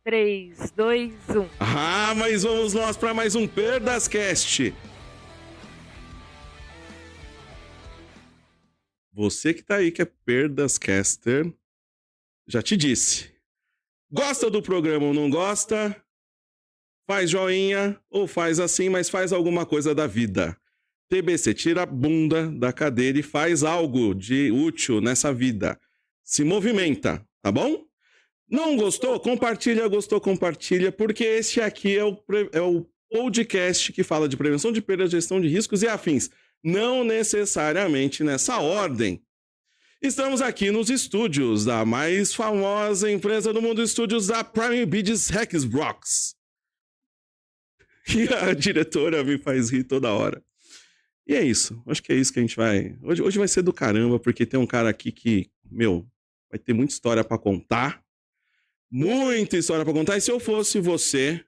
3, 2, 1. Ah, mas vamos nós para mais um Perdascast. Você que tá aí que é Perdascaster, já te disse. Gosta do programa ou não gosta? Faz joinha ou faz assim, mas faz alguma coisa da vida. TBC, tira a bunda da cadeira e faz algo de útil nessa vida. Se movimenta, tá bom? Não gostou? Compartilha, gostou, compartilha, porque esse aqui é o podcast que fala de prevenção de perda, gestão de riscos e afins. Não necessariamente nessa ordem. Estamos aqui nos estúdios da mais famosa empresa do mundo, estúdios da Prime Bids Rexbrox. E a diretora me faz rir toda hora. E é isso. Acho que é isso que a gente vai... Hoje vai ser do caramba, porque tem um cara aqui que, vai ter muita história pra contar. Muita história pra contar. E se eu fosse você,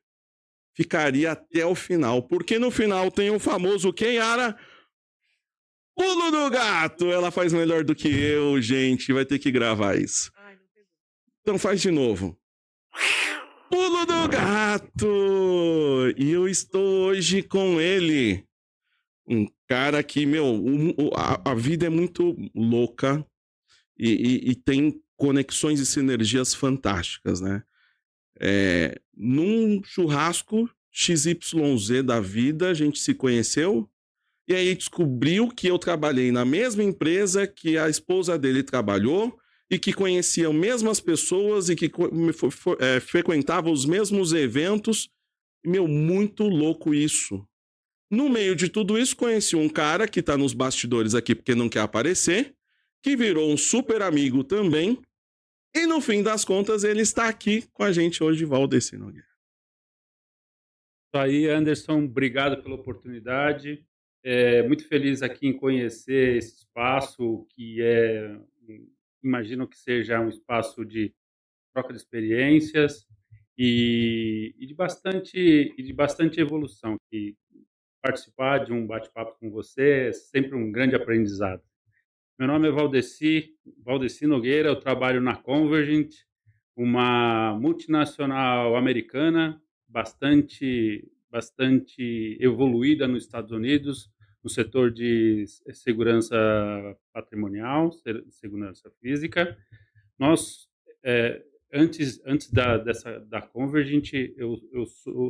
ficaria até o final. Porque no final tem o famoso quem, Yara? Pulo do gato! Ela faz melhor do que eu, gente. Vai ter que gravar isso. Então faz de novo. Pulo do gato! E eu estou hoje com ele. Um cara que, a vida é muito louca e tem conexões e sinergias fantásticas, né? Num churrasco XYZ da vida, a gente se conheceu e aí descobriu que eu trabalhei na mesma empresa que a esposa dele trabalhou e que conhecia as mesmas pessoas e que frequentava os mesmos eventos. Muito louco isso. No meio de tudo isso, conheci um cara que tá nos bastidores aqui porque não quer aparecer, que virou um super amigo também, e no fim das contas ele está aqui com a gente hoje, Valdeci Nogueira. Isso aí, Anderson, obrigado pela oportunidade. Muito feliz aqui em conhecer esse espaço que imagino que seja um espaço de troca de experiências e de bastante evolução. Que participar de um bate-papo com você é sempre um grande aprendizado. Meu nome é Valdeci Nogueira, eu trabalho na Convergent, uma multinacional americana bastante evoluída nos Estados Unidos, no setor de segurança patrimonial, segurança física. Nós, antes da Convergent, eu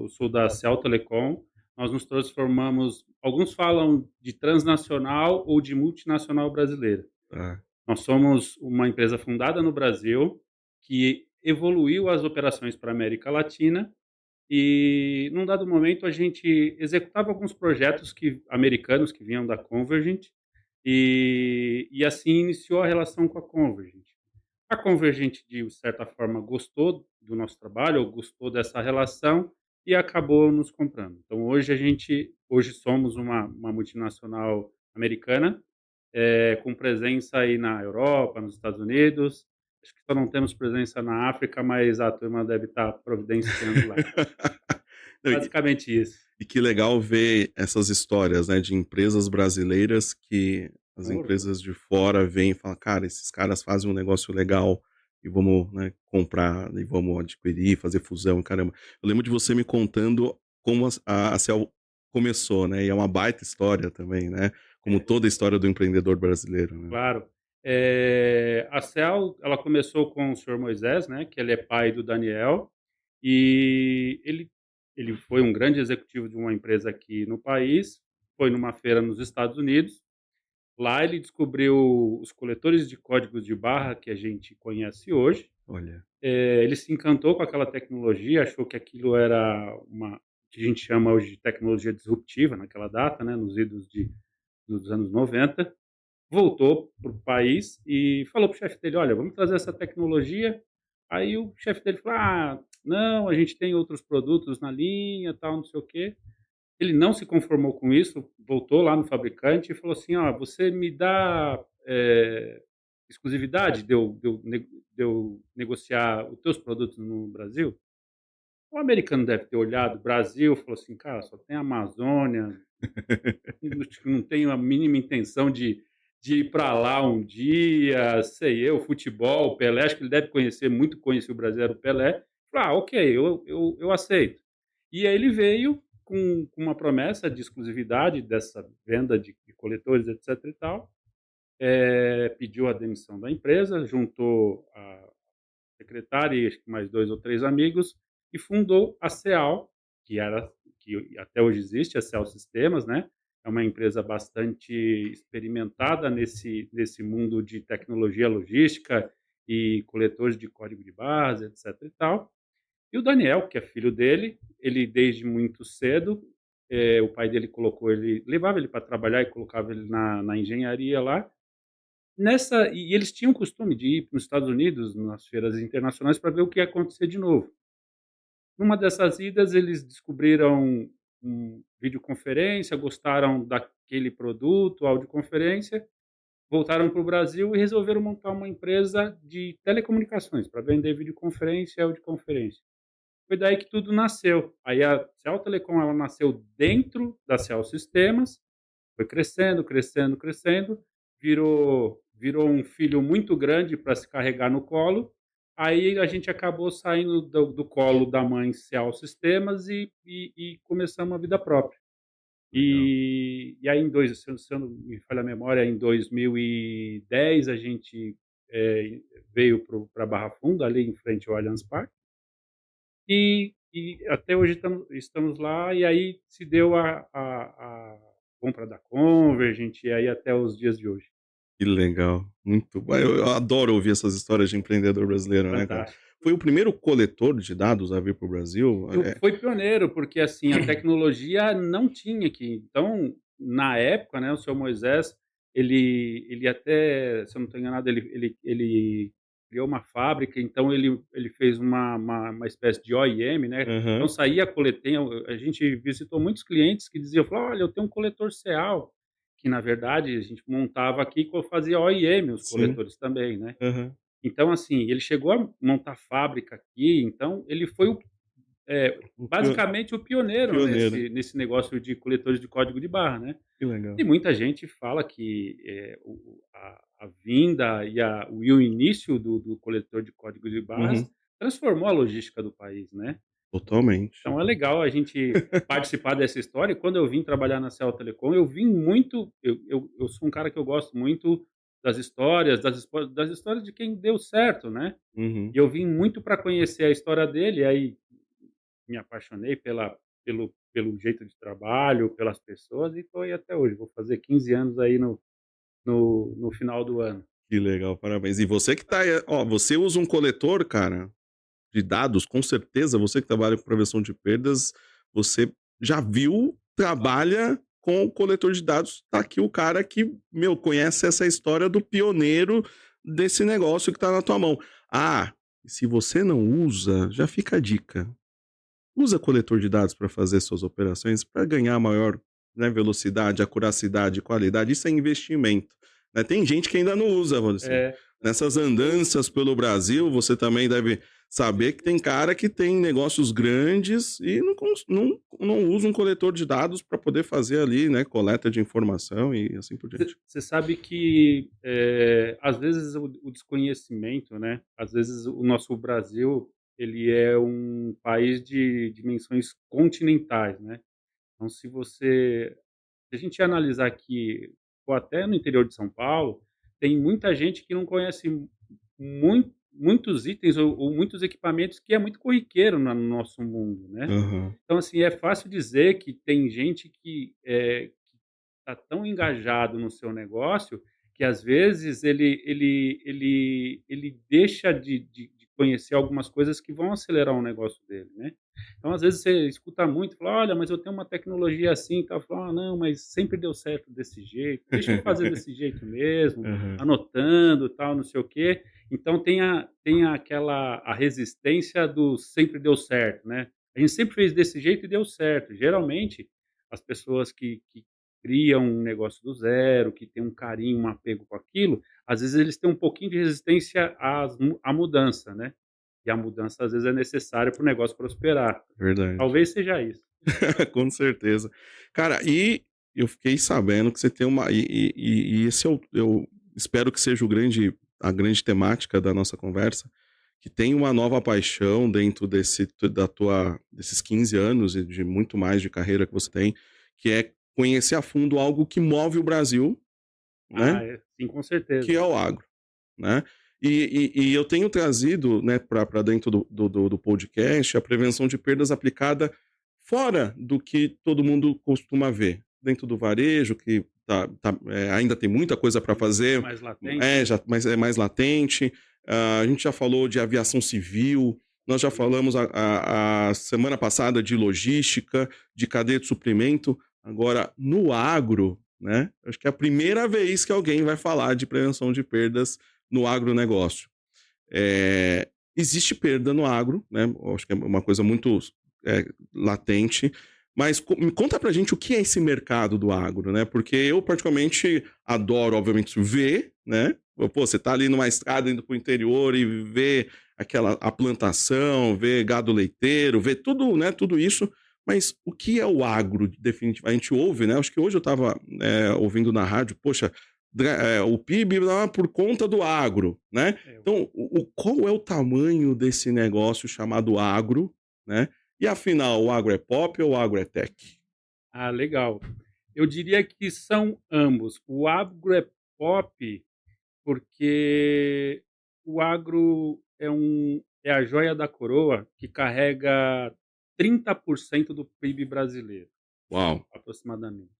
sou da Cell Telecom. Nós nos transformamos, alguns falam de transnacional ou de multinacional brasileira. Nós somos uma empresa fundada no Brasil que evoluiu as operações para a América Latina e, num dado momento, a gente executava alguns projetos americanos que vinham da Convergent e assim iniciou a relação com a Convergent. A Convergent, de certa forma, gostou do nosso trabalho, ou gostou dessa relação e acabou nos comprando. Então, hoje somos uma multinacional americana, com presença aí na Europa, nos Estados Unidos. Acho que só não temos presença na África, mas a turma deve estar providenciando lá. Basicamente isso. E que legal ver essas histórias, né, de empresas brasileiras que as empresas de fora vêm e falam, cara, esses caras fazem um negócio legal e vamos, né, comprar e vamos adquirir, fazer fusão, caramba. Eu lembro de você me contando como a Cell começou, né, e é uma baita história também, né, como toda a história do empreendedor brasileiro, né? Claro. A Cell, ela começou com o senhor Moisés, né, que ele é pai do Daniel, e ele foi um grande executivo de uma empresa aqui no país, foi numa feira nos Estados Unidos. Lá ele descobriu os coletores de códigos de barra que a gente conhece hoje. Olha. Ele se encantou com aquela tecnologia, achou que aquilo era uma que a gente chama hoje de tecnologia disruptiva naquela data, né, nos idos dos anos 90. Voltou para o país e falou para o chefe dele, olha, vamos trazer essa tecnologia. Aí o chefe dele falou, não, a gente tem outros produtos na linha, tal, não sei o quê. Ele não se conformou com isso, voltou lá no fabricante e falou assim, você me dá exclusividade de eu negociar os teus produtos no Brasil? O americano deve ter olhado o Brasil e falou assim, cara, só tem a Amazônia, não tenho a mínima intenção de ir para lá um dia, sei eu, futebol, Pelé, acho que ele deve conhecer, muito conhecer o Brasil, era o Pelé, Falei: "Ah, ok, eu aceito". E aí ele veio com uma promessa de exclusividade dessa venda de coletores, etc e tal, pediu a demissão da empresa, juntou a secretária e acho que mais 2 ou 3 amigos e fundou a CEAL, que até hoje existe, a CEAL Sistemas, né, é uma empresa bastante experimentada nesse mundo de tecnologia logística e coletores de código de barras, etc e tal. E o Daniel, que é filho dele, ele desde muito cedo, o pai dele colocou ele levava ele para trabalhar e colocava ele na engenharia lá. E eles tinham o costume de ir para os Estados Unidos, nas feiras internacionais, para ver o que ia acontecer de novo. Numa dessas idas, eles descobriram videoconferência, gostaram daquele produto, audioconferência, voltaram para o Brasil e resolveram montar uma empresa de telecomunicações para vender videoconferência e audioconferência. Foi daí que tudo nasceu. Aí a Cell Telecom, ela nasceu dentro da Cell Sistemas, foi crescendo, crescendo, crescendo, virou um filho muito grande para se carregar no colo. Aí a gente acabou saindo do colo da mãe Cell Sistemas e começamos a vida própria. Legal. E aí se eu não me falha a memória, em 2010 a gente, veio para Barra Funda, ali em frente ao Allianz Parque. E até hoje estamos lá, e aí se deu a compra da Convergent, e aí até os dias de hoje. Que legal, muito bom. Eu adoro ouvir essas histórias de empreendedor brasileiro, né, cara. Fantástico. Foi o primeiro coletor de dados a vir para o Brasil? Foi pioneiro, porque, assim, a tecnologia não tinha aqui. Então, na época, né, o seu Moisés, ele até, se eu não estou enganado, ele criou uma fábrica, então ele fez uma espécie de OEM, né, então Aham, saía a gente visitou muitos clientes que diziam, falou: "Olha, eu tenho um coletor CEAL", que na verdade a gente montava aqui fazia OEM os sim, coletores também, né. aham. Então, assim, ele chegou a montar fábrica aqui, então ele foi O basicamente o pioneiro pioneiro, nesse negócio de coletores de código de barra, né. que legal. E muita gente fala que, a vinda e o início do coletor de código de barras Uhum, transformou a logística do país, né. totalmente. Então é legal a gente participar dessa história, e quando eu vim trabalhar na Cell Telecom, eu vim muito eu sou um cara que eu gosto muito das histórias de quem deu certo, né. Uhum. E eu vim muito para conhecer a história dele, aí me apaixonei pelo jeito de trabalho, pelas pessoas, e estou aí até hoje. Vou fazer 15 anos aí no final do ano. Que legal, parabéns. E você que tá aí, ó, você usa um coletor, cara, de dados, com certeza, você que trabalha com prevenção de perdas, você já viu, trabalha com o coletor de dados. Tá aqui o cara que, meu, conhece essa história do pioneiro desse negócio que tá na tua mão. Ah, e se você não usa, já fica a dica. Usa coletor de dados para fazer suas operações, para ganhar maior, né, velocidade, acuracidade, qualidade. Isso é investimento, né? Tem gente que ainda não usa, vamos dizer assim. É, Nessas andanças pelo Brasil, você também deve saber que tem cara que tem negócios grandes e não usa um coletor de dados para poder fazer ali, né, coleta de informação e assim por diante. você sabe que, às vezes o desconhecimento, né, às vezes o nosso Brasil, ele é um país de dimensões continentais, né. Então se a gente analisar aqui, ou até no interior de São Paulo, tem muita gente que não conhece muitos itens ou muitos equipamentos que é muito corriqueiro no nosso mundo, né. Aham. Então, assim, é fácil dizer que tem gente que, está tão engajado no seu negócio, que às vezes ele deixa de conhecer algumas coisas que vão acelerar o negócio dele, né. Então, às vezes, você escuta muito, fala: "Olha, mas eu tenho uma tecnologia assim e tal", fala: "Ah, não, mas sempre deu certo desse jeito, deixa eu fazer desse jeito mesmo, Aham. anotando, tal, não sei o quê". Então tem aquela a resistência do sempre deu certo, né. A gente sempre fez desse jeito e deu certo. Geralmente, as pessoas que criam um negócio do zero, que tem um carinho, um apego com aquilo, às vezes eles têm um pouquinho de resistência à mudança, né. E a mudança, às vezes, é necessária para o negócio prosperar. Verdade. Talvez seja isso. Com certeza. Cara, e eu fiquei sabendo que você tem uma e esse eu espero que seja a grande temática da nossa conversa, que tem uma nova paixão dentro desses 15 anos e de muito mais de carreira que você tem, que é conhecer a fundo algo que move o Brasil, né? Sim, com Que é certeza. o agro, né? E eu tenho trazido, né, para dentro do podcast a prevenção de perdas aplicada fora do que todo mundo costuma ver. Dentro do varejo, que ainda tem muita coisa para fazer, Mais latente, né? mas é mais latente. A gente já falou de aviação civil, nós já Sim. falamos a semana passada de logística, de cadeia de suprimento. Agora, no agro, né? Acho que é a primeira vez que alguém vai falar de prevenção de perdas no agronegócio. Existe perda no agro, né? Acho que é uma coisa muito latente, mas conta pra gente o que é esse mercado do agro, né? Porque eu, particularmente, adoro, obviamente, ver, né? Pô, você tá ali numa estrada indo pro interior e vê a plantação, vê gado leiteiro, vê tudo, né? Tudo isso. Mas o que é o agro, definitivamente? A gente ouve, né? Acho que hoje eu estava ouvindo na rádio, poxa, o PIB por conta do agro, né? É, Então, qual é o tamanho desse negócio chamado agro, né? E afinal, o agro é pop ou o agro é tech? legal. Eu diria que são ambos. O agro é pop, porque o agro é a joia da coroa que carrega 30% do PIB brasileiro, Uau! aproximadamente.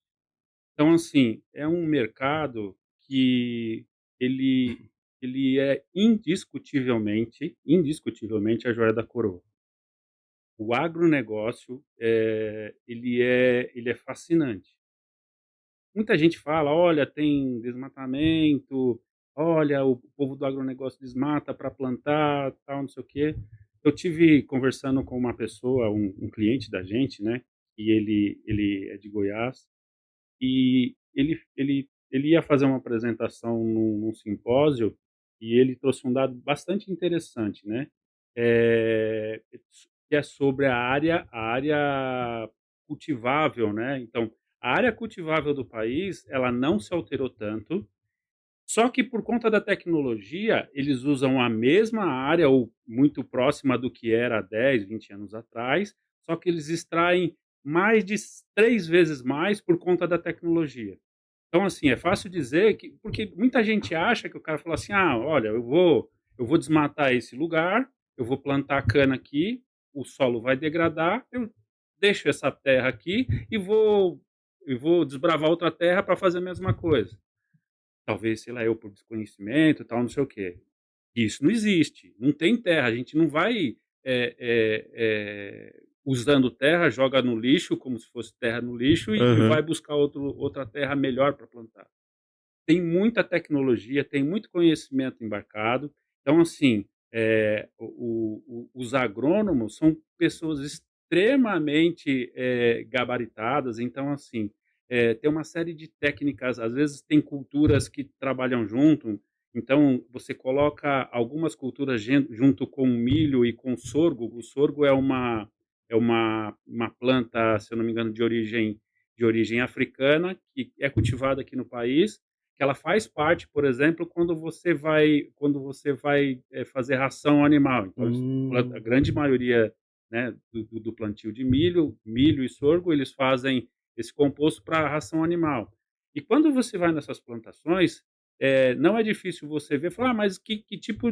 Então, assim, é um mercado que ele ele é indiscutivelmente a joia da coroa. O agronegócio, ele é fascinante. Muita gente fala: "Olha, tem desmatamento, olha, o povo do agronegócio desmata para plantar, tal, não sei o quê". Eu tive conversando com uma pessoa, um cliente da gente, né, e ele é de Goiás, e ele ia fazer uma apresentação num simpósio, e ele trouxe um dado bastante interessante, né, eh, que é sobre a área cultivável, né. Então, a área cultivável do país, ela não se alterou tanto, só que por conta da tecnologia, eles usam a mesma área ou muito próxima do que era há 10, 20 anos atrás, só que eles extraem mais de 3 vezes mais por conta da tecnologia. Então, assim, é fácil dizer que porque muita gente acha que o cara falou assim: "Ah, olha, eu vou desmatar esse lugar, eu vou plantar cana aqui, o solo vai degradar, eu deixo essa terra aqui e vou desbravar outra terra para fazer a mesma coisa". Talvez, sei lá, eu por desconhecimento, tal, não sei o quê. Isso não existe, não tem terra, a gente não vai, usando terra, joga no lixo como se fosse terra no lixo e vai Aham. buscar outra terra melhor para plantar. Tem muita tecnologia, tem muito conhecimento embarcado. Então, assim, os agrônomos são pessoas extremamente, gabaritadas. Então, assim, tem uma série de técnicas, às vezes tem culturas que trabalham junto, então você coloca algumas culturas junto com milho e com sorgo. O sorgo é uma planta, se eu não me engano, de origem africana, que é cultivada aqui no país, que ela faz parte, por exemplo, quando você vai fazer ração animal. Então, a Hum. grande maioria, né, do plantio de milho e sorgo, eles fazem esse composto para ração animal. E quando você vai nessas plantações, não é difícil você ver e falar: mas que tipo,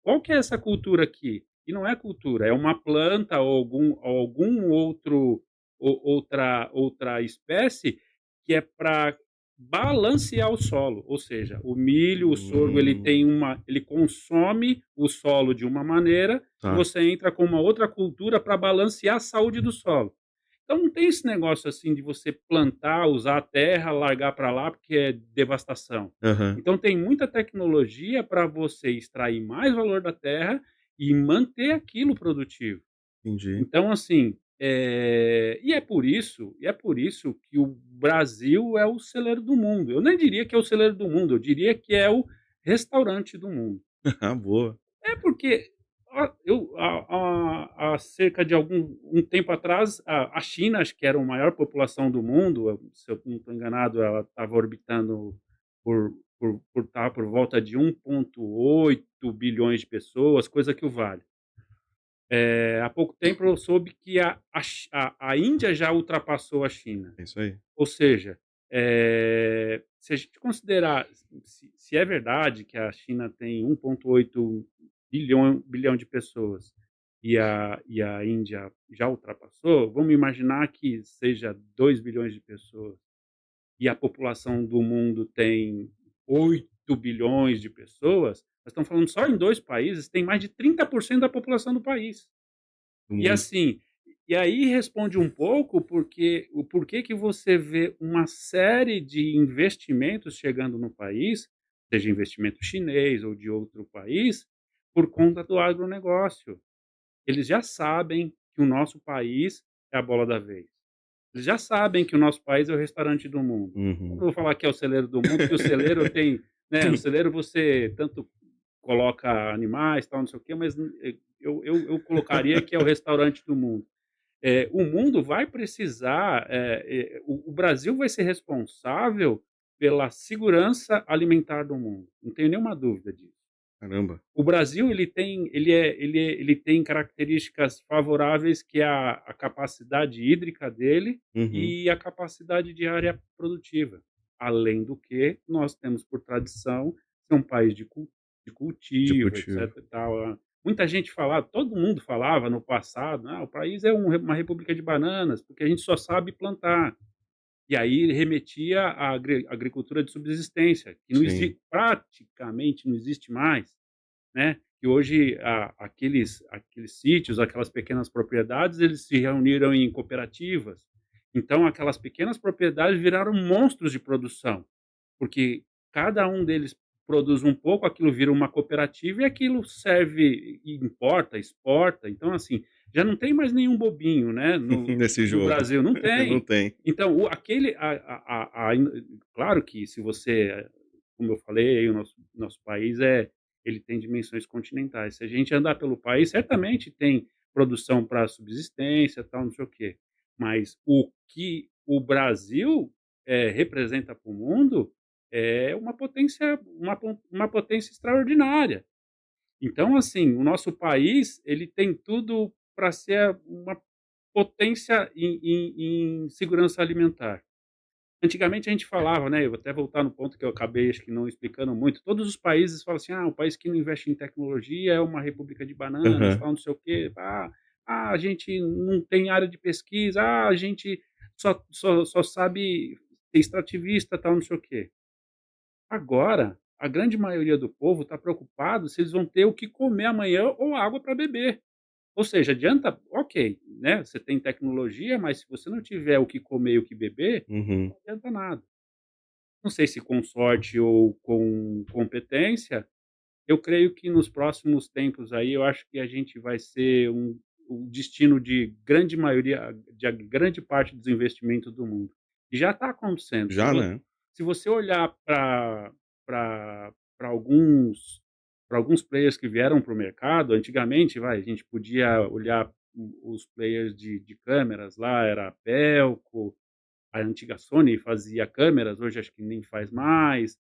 qual que é essa cultura aqui? E não é cultura, é uma planta ou algum outra espécie que é para balancear o solo, ou seja, o milho, o sorgo, Hum. ele consome o solo de uma maneira, e Tá. você entra com uma outra cultura para balancear a saúde do solo. Então não tem esse negócio, assim, de você plantar, usar a terra, largar para lá, porque é devastação. Aham. Então tem muita tecnologia para você extrair mais valor da terra e manter aquilo produtivo. Entendi. Então, assim, e é por isso que o Brasil é o celeiro do mundo. Eu nem diria que é o celeiro do mundo, eu diria que é o restaurante do mundo. Ah, boa. É porque há cerca de um tempo atrás, a China, acho que era a maior população do mundo, se eu não estou enganado, ela estava orbitando por por estar por volta de 1,8 bilhões de pessoas, coisa que o vale. Há pouco tempo eu soube que a Índia já ultrapassou a China. É isso aí. Ou seja, se a gente considerar se é verdade que a China tem 1,8 bilhão de pessoas e a Índia já ultrapassou, vamos imaginar que seja 2 bilhões de pessoas e a população do mundo tem 8 bilhões de pessoas, nós estamos falando só em 2 países, tem mais de 30% da população do país. Do E mundo. assim, e aí responde um pouco porque o porquê que você vê uma série de investimentos chegando no país, seja investimento chinês ou de outro país, por conta do agronegócio. Eles já sabem que o nosso país é a bola da vez. Eles já sabem que o nosso país é o restaurante do mundo. Eu não Uhum. vou falar que é o celeiro do mundo, porque o celeiro tem, né, o celeiro você tanto coloca animais, tal, não sei o quê, mas eu colocaria que é o restaurante do mundo. O mundo vai precisar, o Brasil vai ser responsável pela segurança alimentar do mundo, não tenho nenhuma dúvida disso. Caramba. O Brasil ele tem características favoráveis, que é a capacidade hídrica dele Uhum. e a capacidade de área produtiva. Além do que, nós temos por tradição ser um país de De cultivo, cultivo. etc e tal. Muita gente falava, todo mundo falava no passado: "Ah, o país é uma república de bananas, porque a gente só sabe plantar". E aí remetia à agricultura de subsistência, que não Sim. exi praticamente não existe mais, né, que hoje aqueles sítios, aquelas pequenas propriedades, eles se reuniram em cooperativas. Então aquelas pequenas propriedades viraram monstros de produção, porque cada um deles produz um pouco, aquilo vira uma cooperativa e aquilo serve e importa, exporta. Então, assim, já não tem mais nenhum bobinho, né, Nesse no jogo. Brasil, não Não tem. tem. Então o aquele a claro que se você, como eu falei, o nosso país ele tem dimensões continentais. Se a gente andar pelo país, certamente tem produção para subsistência, tal, não sei o quê. Mas o que o Brasil, representa para o mundo é uma potência extraordinária. Então, assim, o nosso país, ele tem tudo para ser uma potência em segurança alimentar. Antigamente a gente falava, né, eu vou até voltar no ponto que eu acabei, acho que não explicando muito, todos os países falam assim: "Ah, o país que não investe em tecnologia é uma república de bananas, Aham. tal, não sei o quê. A gente não tem área de pesquisa. Ah, a gente só sabe ser extrativista, tal, não sei o quê". Agora, a grande maioria do povo está preocupado se eles vão ter o que comer amanhã ou água para beber. Ou seja, adianta, ok, né, você tem tecnologia, mas se você não tiver o que comer e o que beber, Uhum. não adianta nada. Não sei se com sorte ou com competência, eu creio que nos próximos tempos aí, eu acho que a gente vai ser o destino de grande maioria, de a grande parte dos investimentos do mundo. E já está acontecendo. Já, né? Se você olhar para alguns players que vieram para o mercado, antigamente, a gente podia olhar os players de câmeras lá, era a Pelco, a antiga Sony fazia câmeras, hoje acho que nem faz mais.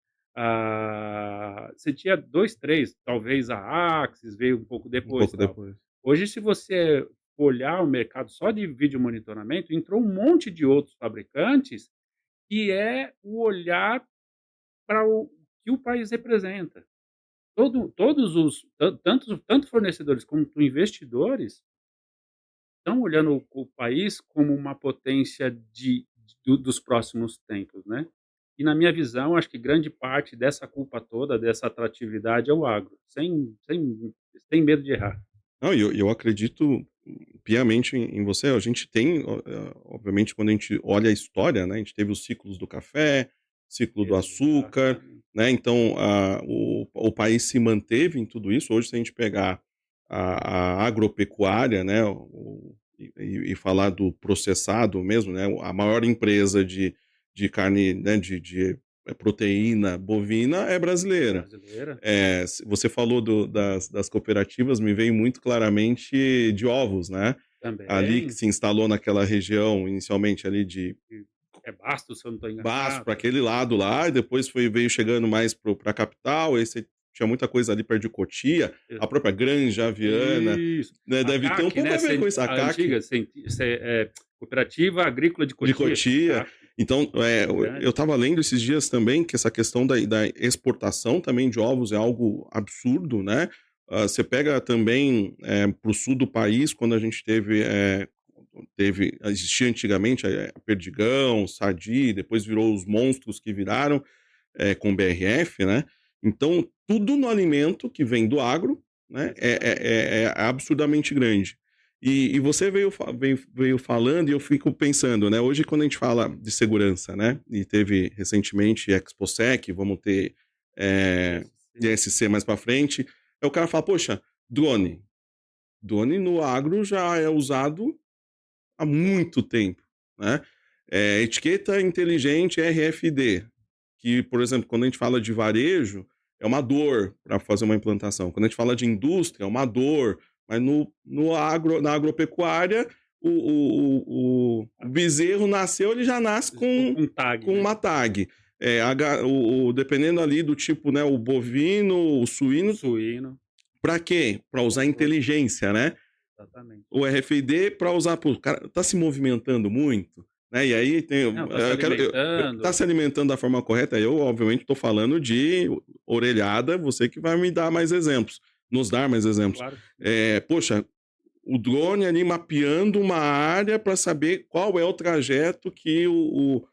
Você tinha 2, 3, talvez a Axis veio um pouco Um depois, pouco tal. depois. Hoje, se você olhar o mercado só de vídeo monitoramento, entrou um monte de outros fabricantes, que é o olhar para o que o país representa. Todos os tanto fornecedores quanto investidores estão olhando o país como uma potência dos próximos tempos, né. E na minha visão, acho que grande parte dessa culpa toda, dessa atratividade é o agro, sem medo de errar. Não, e eu acredito piamente em você. A gente tem, obviamente, quando a gente olha a história, né, a gente teve os ciclos do café, ciclo do açúcar, Exatamente. né, então o país se manteve em tudo isso. Hoje, se a gente pegar a agropecuária, né, e falar do processado mesmo, né, a maior empresa de carne, né, de proteína bovina é brasileira. Brasileira, Você falou das cooperativas, me veio muito claramente de ovos, né? Ali que também. se instalou naquela região, inicialmente ali de E Bastos, se eu não estou Bastos, enganado. para aquele lado lá, e depois veio chegando mais para a capital, aí você tinha muita coisa ali perto de Cotia, a própria Granja Viana, Isso. né, A deve ter um CAC, pouco né? a ver com isso, a A CAC antiga Cooperativa Agrícola de de Cotia. Cotia. CAC, Então, grande. eu estava lendo esses dias também que essa questão da exportação também de ovos é algo absurdo, né? Você pega também para o sul do país, quando a gente existia antigamente a Perdigão, Sadi, depois virou os monstros que viraram com BRF, né? Então, tudo no alimento que vem do agro, né, é absurdamente grande. E você veio falando, e eu fico pensando, né? Hoje, quando a gente fala de segurança, né? E teve recentemente ExpoSec, vamos ter ISC mais para frente. Aí o cara fala, poxa, drone. Drone no agro já é usado há muito tempo, né? Etiqueta inteligente RFID, que, por exemplo, quando a gente fala de varejo, é uma dor para fazer uma implantação. Quando a gente fala de indústria, é uma dor. Mas na agropecuária, o bezerro nasceu, ele já nasce com tag, né? uma tag. Dependendo ali do tipo, né, o bovino, o suíno. Para quê? Para usar inteligência, né? Exatamente. O RFID para usar. O cara tá se movimentando muito, né? E aí tá se alimentando da forma correta. Eu, obviamente, estou falando de orelhada, você que vai me dar mais exemplos, nos dar mais exemplos. Claro. Poxa, o drone ali mapeando uma área para saber qual é o trajeto que o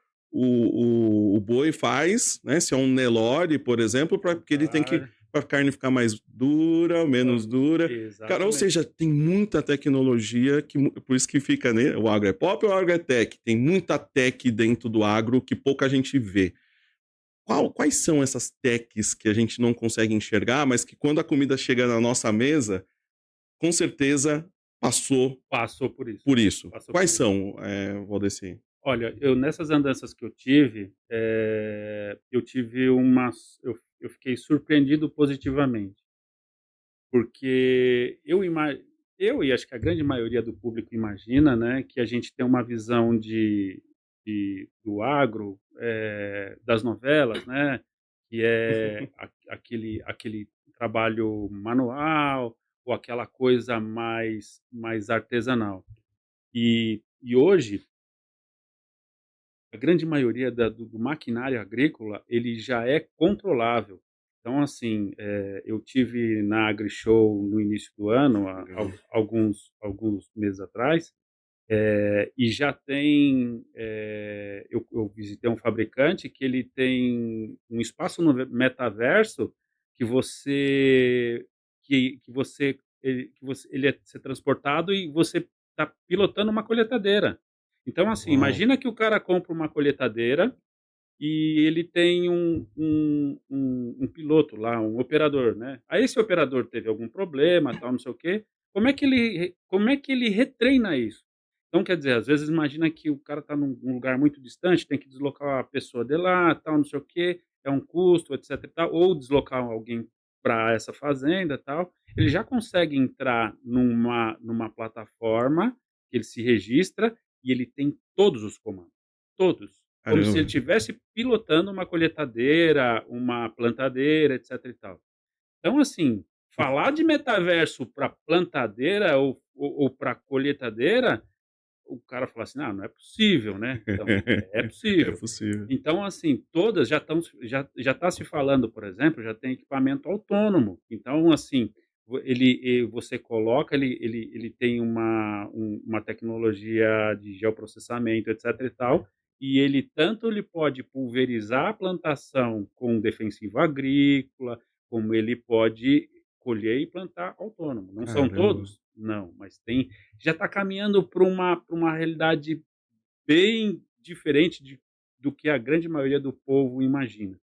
boi faz, né? Se é um Nelore, por exemplo, porque ele tem que para a carne ficar mais dura, menos dura. Exatamente. Cara, ou seja, tem muita tecnologia, por isso que fica, né? O agro é pop ou o agro é tech? Tem muita tech dentro do agro que pouca gente vê. Quais são essas techs que a gente não consegue enxergar, mas que quando a comida chega na nossa mesa, com certeza passou por isso. Quais são, Valdeci? Olha, nessas andanças que eu tive, eu fiquei surpreendido positivamente, porque eu e acho que a grande maioria do público imagina, né, que a gente tem uma visão do agro, das novelas, né, que é aquele trabalho manual ou aquela coisa mais artesanal. E hoje a grande maioria do maquinário agrícola, ele já é controlável. Então, assim, eu tive na AgriShow no início do ano, alguns meses atrás, e já tem, eu visitei um fabricante que ele tem um espaço no metaverso que ele é ser transportado e você está pilotando uma colheitadeira. Então, assim, imagina que o cara compra uma colheitadeira e ele tem um piloto lá, um operador, né? Aí esse operador teve algum problema, tal, não sei o quê. Como é que ele retreina isso? Então, quer dizer, às vezes imagina que o cara está num lugar muito distante, tem que deslocar a pessoa de lá, tal, não sei o quê, é um custo, etc e tal, ou deslocar alguém para essa fazenda, tal. Ele já consegue entrar numa plataforma, que ele se registra e ele tem todos os comandos, todos. Como se ele estivesse pilotando uma colheitadeira, uma plantadeira, etc e tal. Então, assim, falar de metaverso para plantadeira ou para colheitadeira, o cara fala assim: "Não, não é possível, né?". Então, é possível. É possível. Então, assim, todas já tá se falando, por exemplo, já tem equipamento autônomo. Então, assim, você coloca, ele tem uma tecnologia de geoprocessamento, etc e tal, e ele pode pulverizar a plantação com defensivo agrícola, como ele pode colher e plantar autônomo. Não são Caramba. todos? Não, mas já está caminhando para uma realidade bem diferente do que a grande maioria do povo imagina.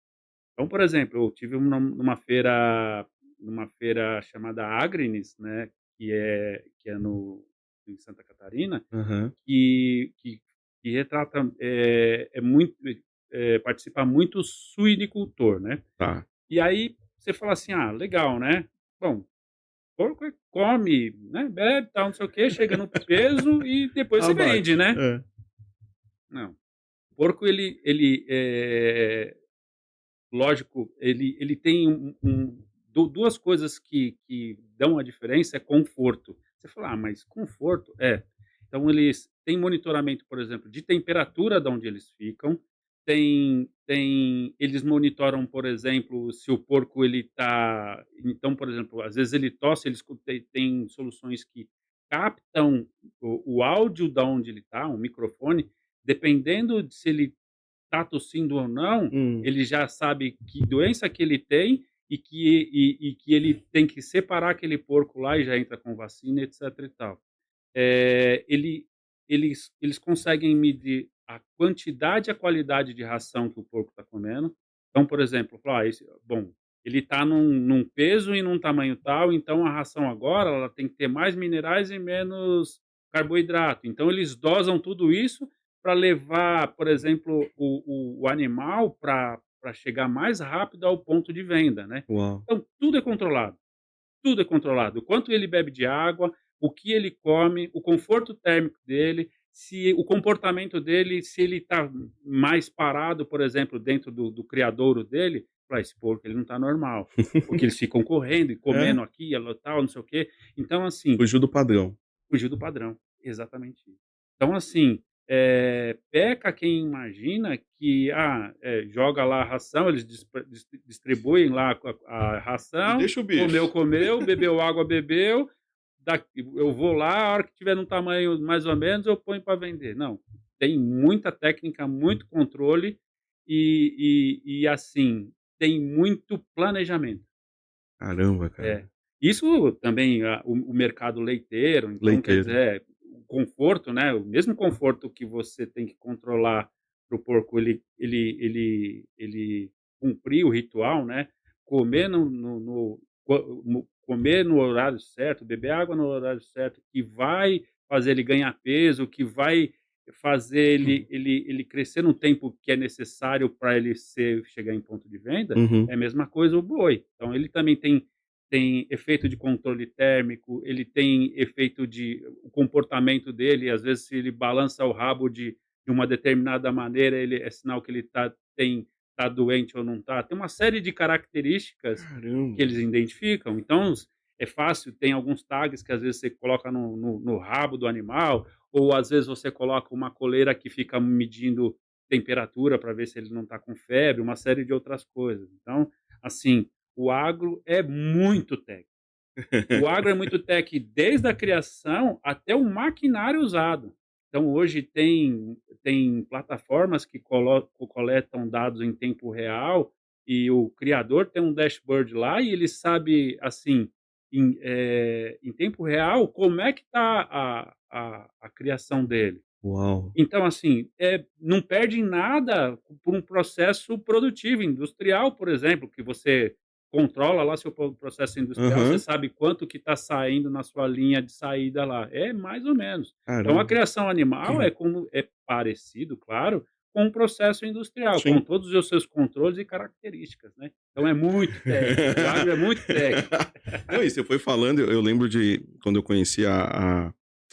Então, por exemplo, eu tive numa feira chamada Agrinis, né, que é em Santa Catarina, Uhum. que retrata, participa muito suinicultor, né? Tá. E aí você fala assim: "Ah, legal, né? Bom, porco come, né, bebe, tal, não sei o quê, chega no peso e depois você vende, Abate. né?". Não. porco lógico, ele tem duas coisas que dão a diferença, é conforto. Você fala: "Ah, mas conforto?" É. Então eles têm monitoramento, por exemplo, de temperatura da onde eles ficam, eles monitoram, por exemplo, se o porco ele tá então, por exemplo, às vezes ele tosse, eles tem soluções que captam o áudio da onde ele tá, um microfone, dependendo de se ele tá tossindo ou não, Hum, ele já sabe que doença que ele tem e que ele tem que separar aquele porco lá e já entra com vacina, etc e tal. Eh, ele eles conseguem medir a quantidade e a qualidade de ração que o porco está comendo. Então, por exemplo, falar: esse bom, ele está num peso e num tamanho tal, então a ração agora ela tem que ter mais minerais e menos carboidrato. Então eles dosam tudo isso para levar, por exemplo, o animal para chegar mais rápido ao ponto de venda, né. uau. Então tudo é controlado. Tudo é controlado. O quanto ele bebe de água, o que ele come, o conforto térmico dele, se o comportamento dele, se ele está mais parado, por exemplo, dentro do criadouro dele, fala: "Esse porco ele não está normal", porque eles ficam correndo e É, comendo aqui, tal, não sei o quê. Então, assim, fugiu do padrão. fugiu do padrão. Exatamente isso. Então, assim, peca quem imagina que, joga lá a ração, eles distribuem lá a E ração, deixa o comeu, bicho. comeu, bebeu água, bebeu, eu vou lá, a hora que tiver num tamanho mais ou menos, eu ponho para vender. Não, tem muita técnica, muito controle assim, tem muito planejamento. Caramba, É. cara. Isso também, o mercado leiteiro, então quer Leiteiro. dizer, o conforto, né, o mesmo conforto que você tem que controlar para o porco ele cumprir o ritual, né, comer comer no horário certo, beber água no horário certo, que vai fazer ele ganhar peso, que vai fazer ele crescer no tempo que é necessário para ele chegar em ponto de venda, Uhum. é a mesma coisa o boi. Então ele também tem efeito de controle térmico, ele tem efeito de o comportamento dele, às vezes, se ele balança o rabo de uma determinada maneira, ele é sinal que ele tá doente ou não tá. Tem uma série de características que Caramba. eles identificam, então é fácil, tem alguns tags que às vezes você coloca no rabo do animal, ou às vezes você coloca uma coleira que fica medindo temperatura para ver se ele não está com febre, uma série de outras coisas. Então, assim, o agro é muito tech. O agro é muito tech desde a criação até o maquinário usado. Então hoje tem plataformas que coletam dados em tempo real e o criador tem um dashboard lá e ele sabe, assim, em tempo real como é que está a criação dele. Uau. Então, assim, não perde em nada por um processo produtivo, industrial, por exemplo, que você controla lá seu processo industrial, você Aham. sabe quanto que está saindo na sua linha de saída lá. É mais ou menos. Então a Caramba. criação animal é parecido, claro, com um processo industrial, com Sim. todos os seus controles e características, né. Então é muito técnico, o agro é muito técnico. Não, e você foi falando, eu lembro de quando eu conheci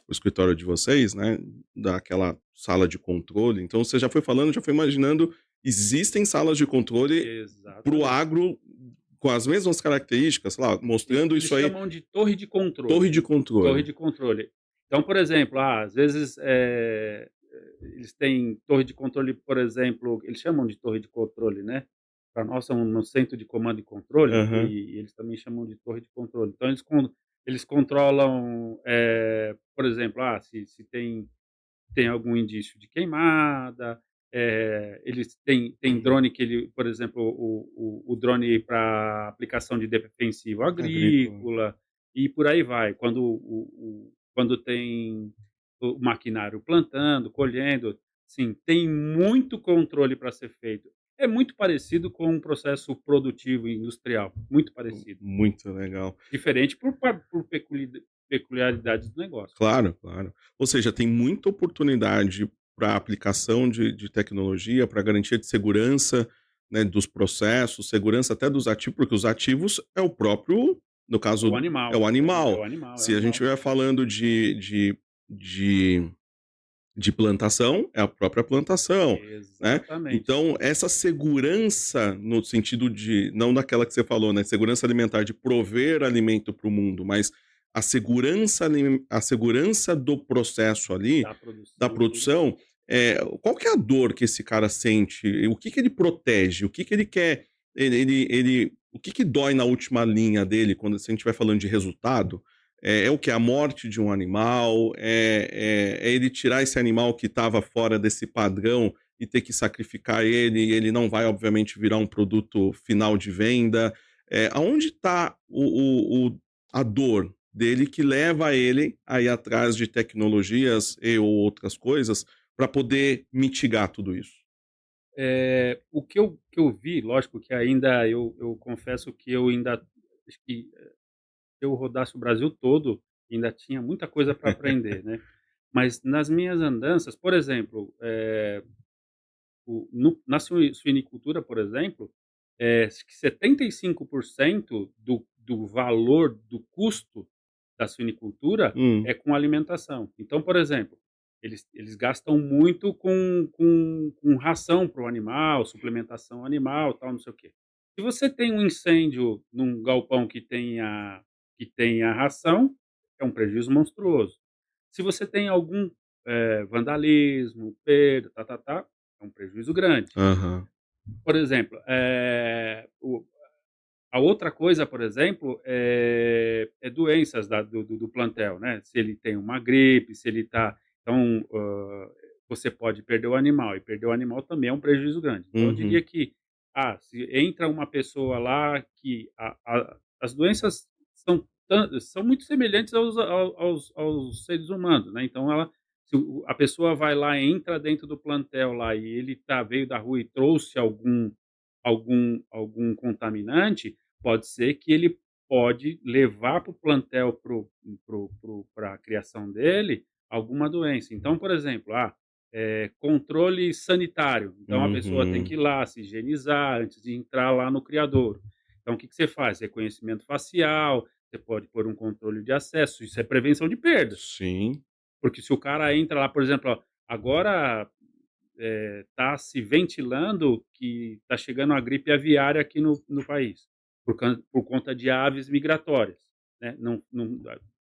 o escritório de vocês, né, daquela sala de controle, então você já foi falando, já foi imaginando, existem salas de controle para o Exatamente. agro com as mesmas características, sei lá, mostrando Eles isso aí, chamam de torre de torre controle. de Torre controle. de controle. Então, por exemplo, às vezes, eles têm torre de controle, por exemplo, eles chamam de torre de controle, né, para nós são no centro de comando e controle, Aham. e eles também chamam de torre de controle. Então eles controlam, por exemplo, se tem algum indício de queimada, eles têm drone que ele por exemplo, o drone para aplicação de defensivo Agrícola. agrícola, e por aí vai. Quando tem o maquinário plantando, colhendo, sim, tem muito controle para ser feito. É muito parecido com um processo produtivo industrial, muito parecido. Muito legal. Diferente por peculiaridades do negócio. Claro, claro. Ou seja, tem muita oportunidade para aplicação de tecnologia, para garantia de segurança, né, dos processos, segurança até dos ativos, porque os ativos é o próprio, no É o caso, é animal, o é animal. o animal, é o Se a gente animal. estiver falando de de plantação é a própria plantação, né. Exatamente. Então essa segurança no sentido de não daquela que você falou, né, segurança alimentar de prover alimento para o mundo, mas a segurança do processo ali, Da da produção. produção, qual que é a dor que esse cara sente? O que que ele protege? O que que ele quer o que que dói na última linha dele quando se a gente vai falando de resultado? É o que? A morte de um animal? É ele tirar esse animal que estava fora desse padrão e ter que sacrificar ele, e ele não vai, obviamente, virar um produto final de venda? Aonde está a dor dele que leva ele a ir atrás de tecnologias e ou outras coisas para poder mitigar tudo isso? O que eu vi, lógico que ainda eu confesso que eu ainda acho que se eu rodasse o Brasil todo, ainda tinha muita coisa para aprender, né. Mas nas minhas andanças, por exemplo, na suinicultura, por exemplo, acho que 75% do valor do custo da suinicultura Hum, é com alimentação. Então, por exemplo, eles gastam muito com ração para o animal, suplementação animal, tal, não sei o quê. Se você tem um incêndio num galpão que tenha ração, é um prejuízo monstruoso. Se você tem algum, vandalismo, perda, tá-tá-tá, é um prejuízo grande. aham. Por exemplo, a outra coisa, por exemplo, é doenças do plantel, né. Se ele tem uma gripe, se ele está então, você pode perder o animal, e perder o animal também é um prejuízo grande. Então eu diria Uhum, que, se entra uma pessoa lá que as doenças são muito semelhantes aos seres humanos, né, então se a pessoa vai lá, entra dentro do plantel lá e ele veio da rua e trouxe algum contaminante, pode ser que ele pode levar para o plantel, para a criação dele, alguma doença. Então, por exemplo, controle sanitário. Então a pessoa tem que uhum. ir lá se higienizar antes de entrar lá no criadouro. Então o que que você faz? Reconhecimento facial, você pode pôr um controle de acesso, isso é prevenção de perdas. Sim. Porque se o cara entra lá, por exemplo, ó, agora está se ventilando que está chegando a gripe aviária aqui no país, por conta de aves migratórias, né.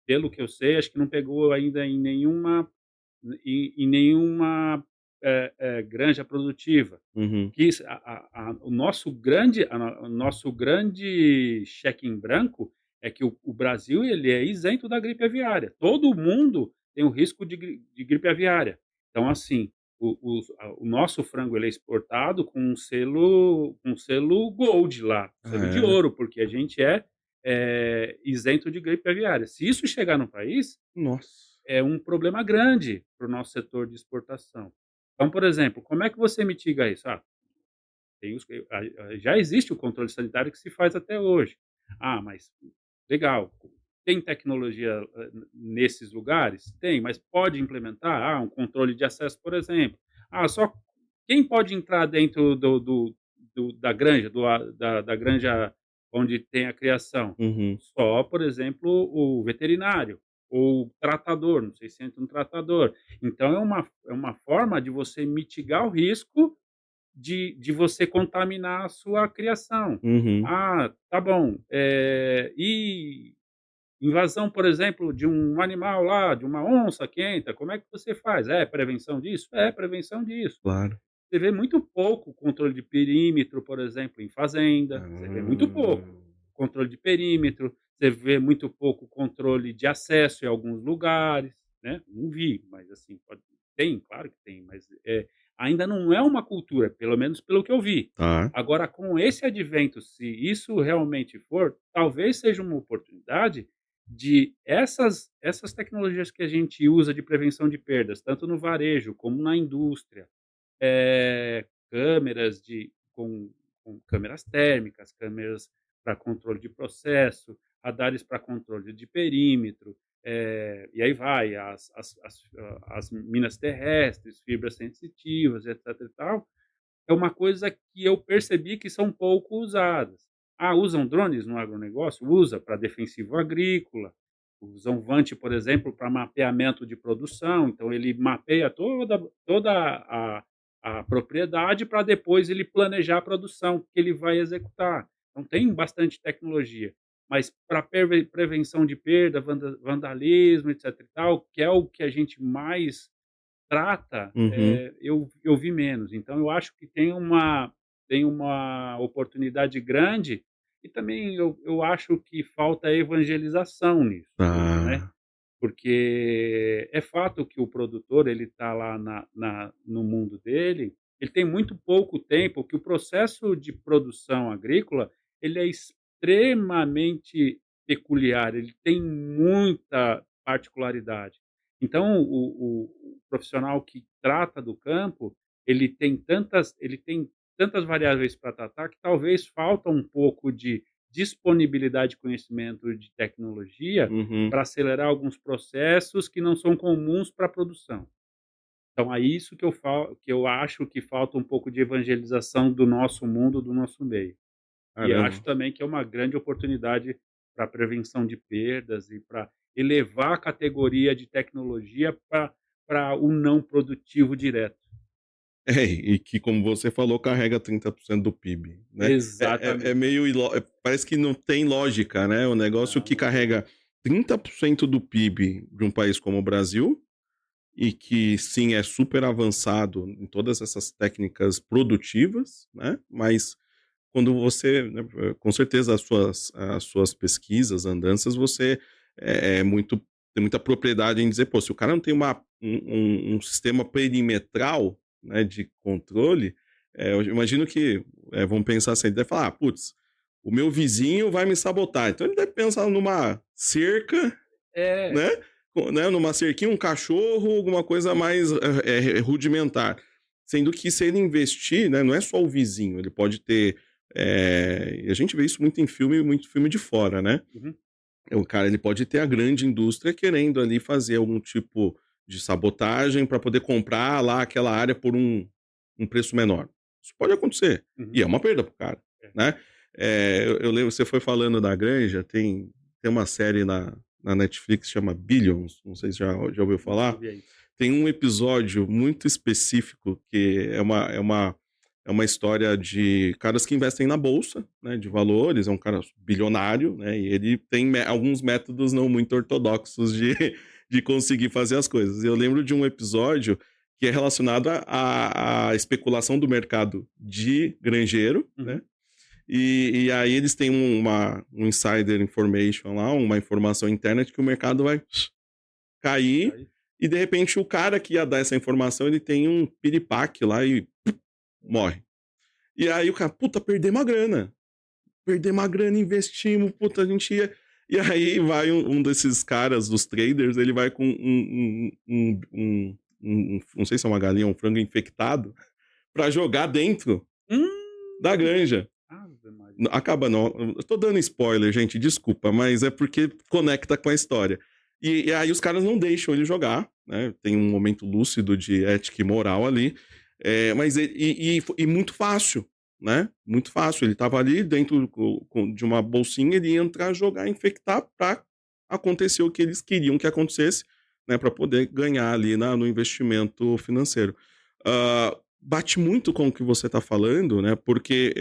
Pelo que eu sei, acho que não pegou ainda em nenhuma, granja produtiva. Uhum. Que isso o nosso grande cheque em branco é que o Brasil ele é isento da gripe aviária. Todo mundo tem o risco de gripe aviária. Então, assim, o nosso frango ele é exportado com um selo gold lá, um Ah, selo de é? ouro, porque a gente isento de gripe aviária. Se isso chegar no país, Nossa. é um problema grande para o nosso setor de exportação. Então, por exemplo, como é que você mitiga isso? Já existe o controle sanitário que se faz até hoje. Mas legal, tem tecnologia, nesses lugares? Tem, mas pode implementar? Um controle de acesso, por exemplo. Só quem pode entrar dentro da granja, da granja onde tem a criação? Uhum, Só, por exemplo, o veterinário ou o tratador, não sei se entra um tratador. Então é uma forma de você mitigar o risco de você contaminar a sua criação. uhum. Tá bom. E invasão, por exemplo, de um animal lá, de uma onça que entra, como é que você faz? É prevenção disso? É prevenção disso. Claro. Você vê muito pouco controle de perímetro, por exemplo, em fazenda, você vê muito Ah. pouco controle de perímetro, você vê muito pouco controle de acesso em alguns lugares, né. Não vi, mas assim, tem, claro que tem, mas, ainda não é uma cultura, pelo menos pelo que eu vi. Tá. Agora com esse advento, se isso realmente for, talvez seja uma oportunidade de essas tecnologias que a gente usa de prevenção de perdas, tanto no varejo como na indústria, câmeras com câmeras térmicas, câmeras para controle de processo, radares para controle de perímetro, e aí vai, as minas terrestres, fibras sensitivas, etc e tal, é uma coisa que eu percebi que são pouco usadas. Usam drones no agronegócio? Usa, para defensivo agrícola. Usam Vant, por exemplo, para mapeamento de produção, então ele mapeia toda a propriedade para depois ele planejar a produção que ele vai executar. Então tem bastante tecnologia, mas para prevenção de perda, vandalismo, etc e tal, que é o que a gente mais trata, Uhum. eu vi menos. Então eu acho que tem uma oportunidade grande e também eu acho que falta evangelização nisso, né, Tá. porque é fato que o produtor ele está lá no mundo dele, ele tem muito pouco tempo, que o processo de produção agrícola, ele é extremamente peculiar, ele tem muita particularidade. Então o profissional que trata do campo, ele tem tantas variáveis para tratar que talvez falta um pouco de disponibilidade de conhecimento de tecnologia Uhum. para acelerar alguns processos que não são comuns para a produção. Então é isso que eu acho que falta um pouco de evangelização do nosso mundo, do nosso meio. E acho Caramba. também que é uma grande oportunidade para prevenção de perdas e para elevar a categoria de tecnologia para o não produtivo direto. É, e que, como você falou, carrega 30% do PIB, né. É Exatamente. meio parece que não tem lógica, né, o negócio Não, que não tem. carrega 30% do PIB de um país como o Brasil, e que sim, é super avançado em todas essas técnicas produtivas, né, mas quando você, né, com certeza as suas pesquisas, andanças, você é muito tem muita propriedade em dizer: "Pô, se o cara não tem um sistema perimetral, né, de controle", eu imagino que, vamos pensar assim, ele deve falar: "Ah, putz, o meu vizinho vai me sabotar", então ele deve pensar numa cerca, É, né, né, numa cerquinha, um cachorro, alguma coisa mais, rudimentar. Sendo que se ele investir, né, não é só o vizinho, ele pode ter, e a gente vê isso muito filme de fora, né. uhum, O cara, ele pode ter a grande indústria querendo ali fazer algum tipo de sabotagem para poder comprar lá aquela área por um preço menor. Isso pode acontecer, uhum, e é uma perda para o cara, é. né. Eu lembro, você foi falando da granja, tem uma série na Netflix, chama Billions, não sei se já ouviu Nunca falar. vi ainda. Tem um episódio muito específico que é uma história de caras que investem na bolsa, né, de valores, é um cara bilionário, né, e ele tem alguns métodos não muito ortodoxos de de conseguir fazer as coisas. Eu lembro de um episódio que é relacionado à especulação do mercado de granjeiro, né, Uhum. e aí eles têm um insider information lá, uma informação interna de que o mercado vai cair, Aí e de repente o cara que ia dar essa informação, ele tem um piripaque lá e morre. E aí o cara: "Puta, perdemos a grana, investimos, puta, a gente ia", e aí vai um desses caras, dos traders, ele vai com não sei se é uma galinha ou um frango infectado, pra jogar dentro da Hum. granja. Ave Maria. Acaba não, eu tô dando spoiler, gente, desculpa, mas é porque conecta com a história. E aí os caras não deixam ele jogar, né, tem um momento lúcido de ética e moral ali, mas e muito fácil, né, muito fácil, ele estava ali dentro de uma bolsinha, ele ia entrar, jogar, infectar pra acontecer o que eles queriam que acontecesse, né, pra poder ganhar ali no investimento financeiro. Bate muito com o que você está falando, né, porque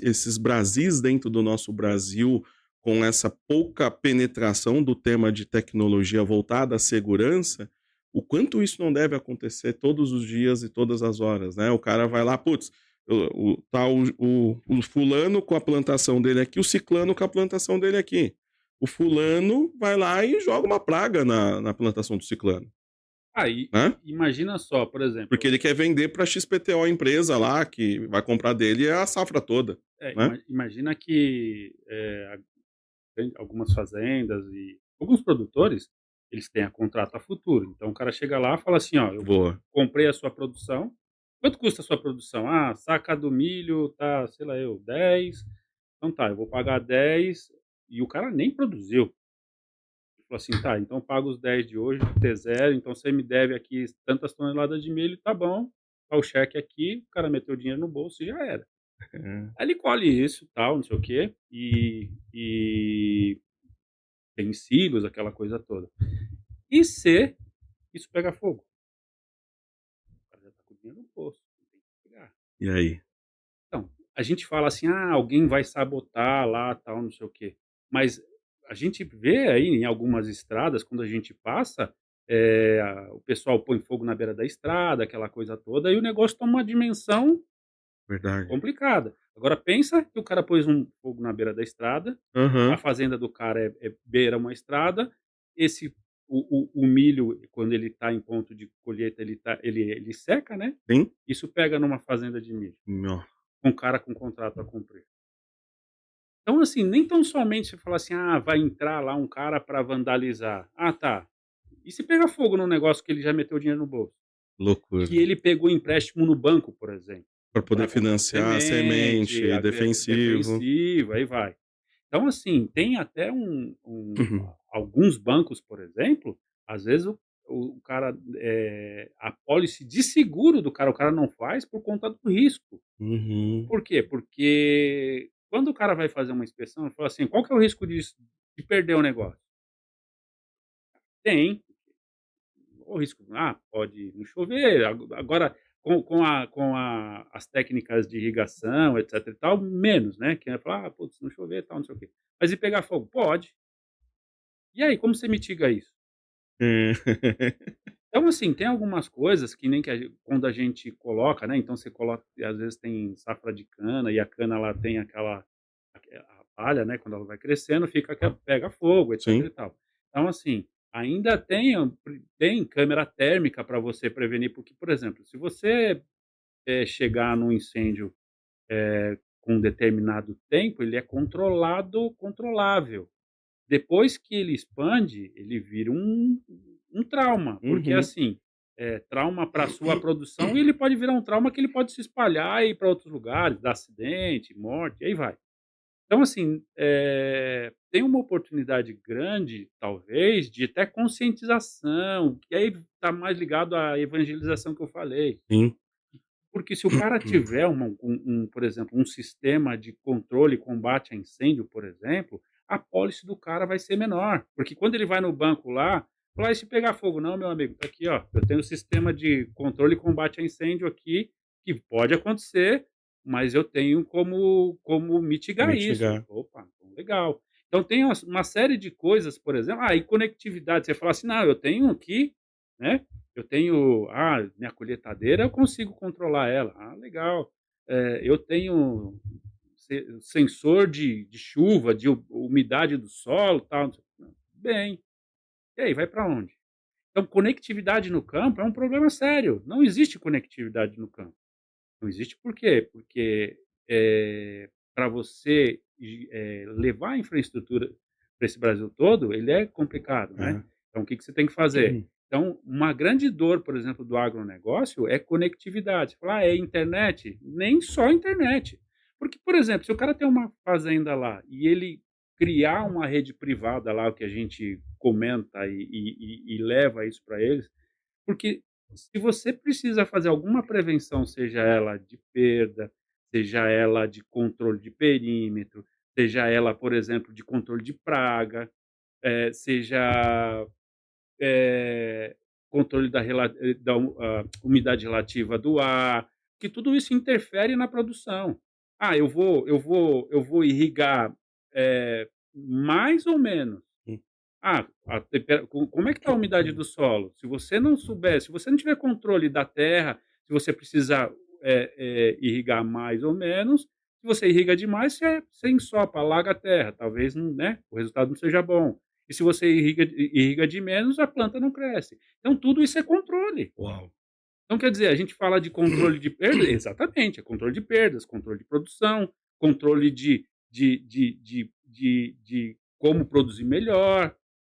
esses Brasis dentro do nosso Brasil, com essa pouca penetração do tema de tecnologia voltada à segurança, o quanto isso não deve acontecer todos os dias e todas as horas, né? O cara vai lá, putz, tá o fulano com a plantação dele aqui, o ciclano com a plantação dele aqui. O fulano vai lá e joga uma praga na plantação do ciclano, Aí, né? imagina só, por Porque exemplo, ele quer vender para XPTO, a empresa lá que vai comprar dele a safra toda, né. imagina que, tem algumas fazendas e alguns produtores, eles têm a contrato a futuro. Então o cara chega lá e fala assim: "Ó, eu Boa. comprei a sua produção, quanto custa a sua produção? Ah, a saca do milho tá, sei lá eu, 10. Então tá, eu vou pagar 10", e o cara nem produziu. Ele falou assim: "Tá, então eu pago os 10 de hoje, T0, então você me deve aqui tantas toneladas de milho, tá bom, tá o cheque aqui", o cara meteu o dinheiro no bolso e já era. É. Aí ele colhe isso, tal, não sei o quê, e tem silos, aquela coisa toda. E C, isso pega fogo. O cara já está com o dinheiro no bolso, não tem que pegar. E aí? Então, a gente fala assim: "Ah, alguém vai sabotar lá, tal, não sei o quê". Mas a gente vê aí em algumas estradas, quando a gente passa, o pessoal põe fogo na beira da estrada, aquela coisa toda, e o negócio toma uma dimensão Verdade. complicada. Agora pensa que o cara pôs um fogo na beira da estrada, a Aham. fazenda do cara beira uma estrada, esse o milho, quando ele está em ponto de colheita, ele seca, né, Sim. isso pega numa fazenda de milho, Nó. com um cara com contrato a cumprir. Então, assim, nem tão somente você falar assim: "Ah, vai entrar lá um cara para vandalizar". Ah, tá. E se pegar fogo num negócio que ele já meteu o dinheiro no bolso? Loucura. Que ele pegou empréstimo no banco, por exemplo, Pra poder para comprar financiar a semente, semente, defensivo. defensivo, aí vai. Então, assim, tem até alguns bancos, por exemplo, às vezes o cara, a pólice de seguro do cara, o cara não faz por conta do risco. Uhum. Por quê? Porque quando o cara vai fazer uma inspeção, ele fala assim: "Qual que é o risco de perder o negócio?". Tem. O risco, pode não chover, agora com as técnicas de irrigação, etc e tal, menos, né, que vai falar: "Ah, putz, se não chover, tal, não sei o quê". Mas e pegar fogo? Pode. E aí, como você mitiga isso? É. Então, assim, tem algumas coisas que nem que quando a gente coloca, né, então você coloca às vezes tem safra de cana e a cana ela tem a palha, né, quando ela vai crescendo fica que pega fogo, etc Sim. e tal. Então, assim, ainda tem câmera térmica para você prevenir, porque, por exemplo, se você, chegar num incêndio, com um determinado tempo, ele é controlável. Depois que ele expande, ele vira um trauma, porque Uhum. assim, trauma para sua produção e ele pode virar um trauma que ele pode se espalhar e ir para outros lugares, dar acidente, morte, e aí vai. Então assim, tem uma oportunidade grande, talvez, de até conscientização, que aí está mais ligado à evangelização que eu falei. Sim. Porque se o cara tiver por exemplo, um sistema de controle e combate a incêndio, por exemplo, a pólice do cara vai ser menor, porque quando ele vai no banco lá, fala: "E se pegar fogo?". "Não, meu amigo, tá aqui, ó, eu tenho um sistema de controle e combate a incêndio aqui, que pode acontecer, mas eu tenho como mitigar isso". Mitigar. "Opa, então legal". Então tem uma série de coisas, por exemplo, e conectividade, você fala assim: "Não, eu tenho aqui, né, eu tenho, minha colheitadeira eu consigo controlar ela. Ah, legal. Eu tenho sensor de chuva, de umidade do solo, tal, não sei o quê. Bem, e aí vai para onde? Então, conectividade no campo é um problema sério. Não existe conectividade no campo. Não existe por quê? Porque, para você levar a infraestrutura para esse Brasil todo, ele é complicado, né. É. Então o que que você tem que fazer? Então, uma grande dor, por exemplo, do agronegócio é conectividade. Você fala: "Ah, é internet?". Nem só internet. Porque, por exemplo, se o cara tem uma fazenda lá e ele criar uma rede privada lá, o que a gente comenta e leva isso para eles, porque se você precisa fazer alguma prevenção, seja ela de perda, seja ela de controle de perímetro, seja ela, por exemplo, de controle de praga, seja, eh, controle da umidade relativa do ar, que tudo isso interfere na produção. Eu vou irrigar, mais ou menos. A tempe co como é que está a umidade do solo? Se você não souber, se você não tiver controle da terra, se você precisar, irrigar mais ou menos, se você irriga demais, você ensopa, alaga a terra, talvez não, né, o resultado não seja bom. E se você irriga de menos, a planta não cresce. Então tudo isso é controle. Uau. Então quer dizer, a gente fala de controle de perda, exatamente, é controle de perdas, controle de produção, controle de como produzir melhor,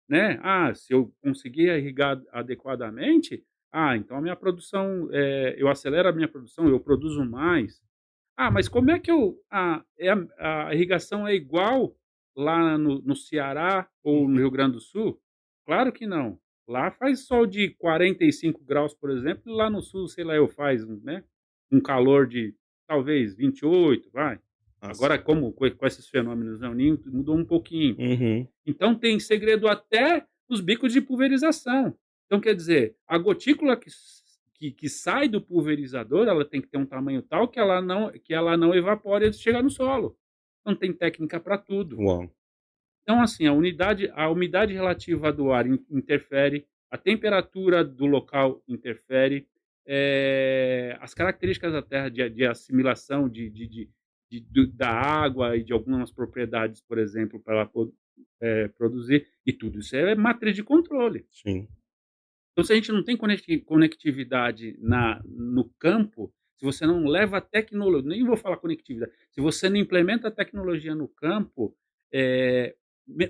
né. Se eu conseguir irrigar adequadamente, então a minha produção, eu acelero a minha produção, eu produzo mais. Mas como é que a irrigação é igual lá no Ceará ou no Uhum. Rio Grande do Sul? Claro que não. Lá faz sol de 45 graus, por exemplo, e lá no sul, sei lá eu, faz um calor de talvez 28, vai. Agora, sim. como com esses fenômenos El Niño, mudou um pouquinho. Uhum. Então tem segredo até nos bicos de pulverização. Então, quer dizer, a gotícula que sai do pulverizador, ela tem que ter um tamanho tal que ela não evapore antes de chegar no solo. Então tem técnica para tudo. Uau. Então, assim, a umidade relativa do ar interfere, a temperatura do local interfere, as características da terra de assimilação da água e de algumas propriedades, por exemplo, para ela produzir, e tudo isso é matriz de controle. Sim. Então, se a gente não tem conectividade no campo, se você não leva a tecnologia, nem vou falar conectividade, se você não implementa a tecnologia no campo,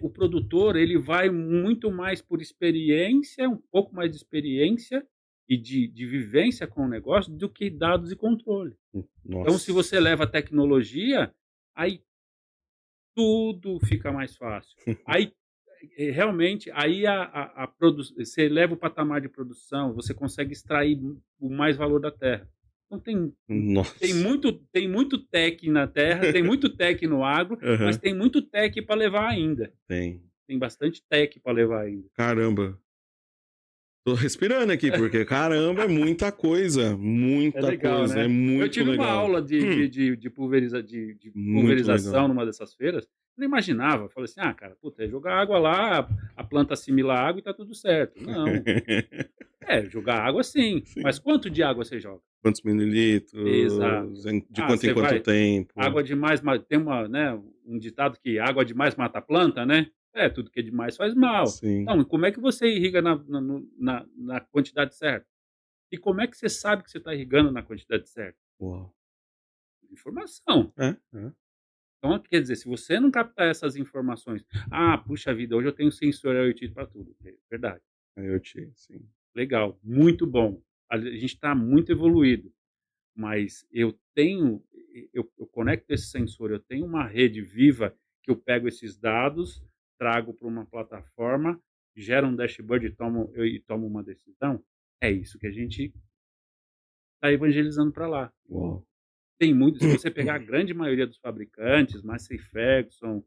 o produtor ele vai muito mais por experiência, um pouco mais de experiência e de vivência com o negócio do que dados e controle. Então, se Nossa. você leva a tecnologia, aí tudo fica mais fácil. Aí, realmente, aí você eleva o patamar de produção, você consegue extrair o mais valor da terra. Então Nossa. tem muito tech na terra, tem muito tech no agro, mas Aham. tem muito tech para levar ainda. Tem. Tem bastante tech para levar ainda. Caramba. Tô respirando aqui, porque caramba, É muita legal, coisa, é né. Eu muito tive uma legal. aula de Muito pulverização legal. numa dessas feiras, eu não imaginava, eu falei assim: "Ah, cara, puta, é jogar água lá, a planta assimila a água e tá tudo certo". Não, jogar água sim, mas Sim. quanto de água você joga? Quantos Exato. mililitros, de Ah, quanto em você quanto vai tempo. água demais ma tem uma, né, um ditado que água demais mata a planta, né. Tudo que é demais faz mal. Sim. Então, e como é que você irriga na quantidade certa? E como é que você sabe que você está irrigando na quantidade certa? Uau. Informação. É, é. Então, quer dizer, se você não captar essas informações, "Ah, puxa vida, hoje eu tenho sensor IoT para tudo", verdade, IoT, sim. legal, muito bom. A gente está muito evoluído, mas eu conecto esse sensor, eu tenho uma rede viva que eu pego esses dados, trago para uma plataforma, gera um dashboard e tomo uma decisão. É isso que a gente está evangelizando para lá. Uau. Tem muito, se você pegar a grande maioria dos fabricantes, Massey Ferguson,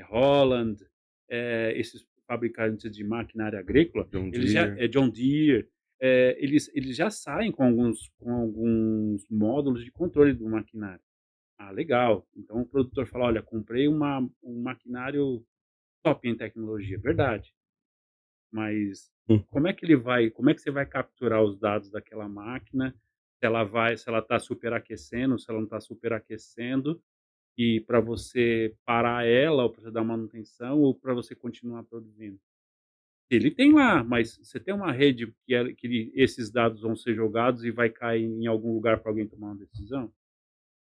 Holland, esses fabricantes de maquinária agrícola, John eles já Deere. John Deere, eles já saem com alguns módulos de controle do maquinário. Ah, legal. Então o produtor fala: "Olha, comprei um maquinário top em tecnologia", verdade, mas Hum. como é que você vai capturar os dados daquela máquina, se ela está superaquecendo, se ela não está superaquecendo, e para você parar ela ou para você dar manutenção ou para você continuar produzindo. Ele tem lá, mas você tem uma rede esses dados vão ser jogados e vai cair em algum lugar para alguém tomar uma decisão?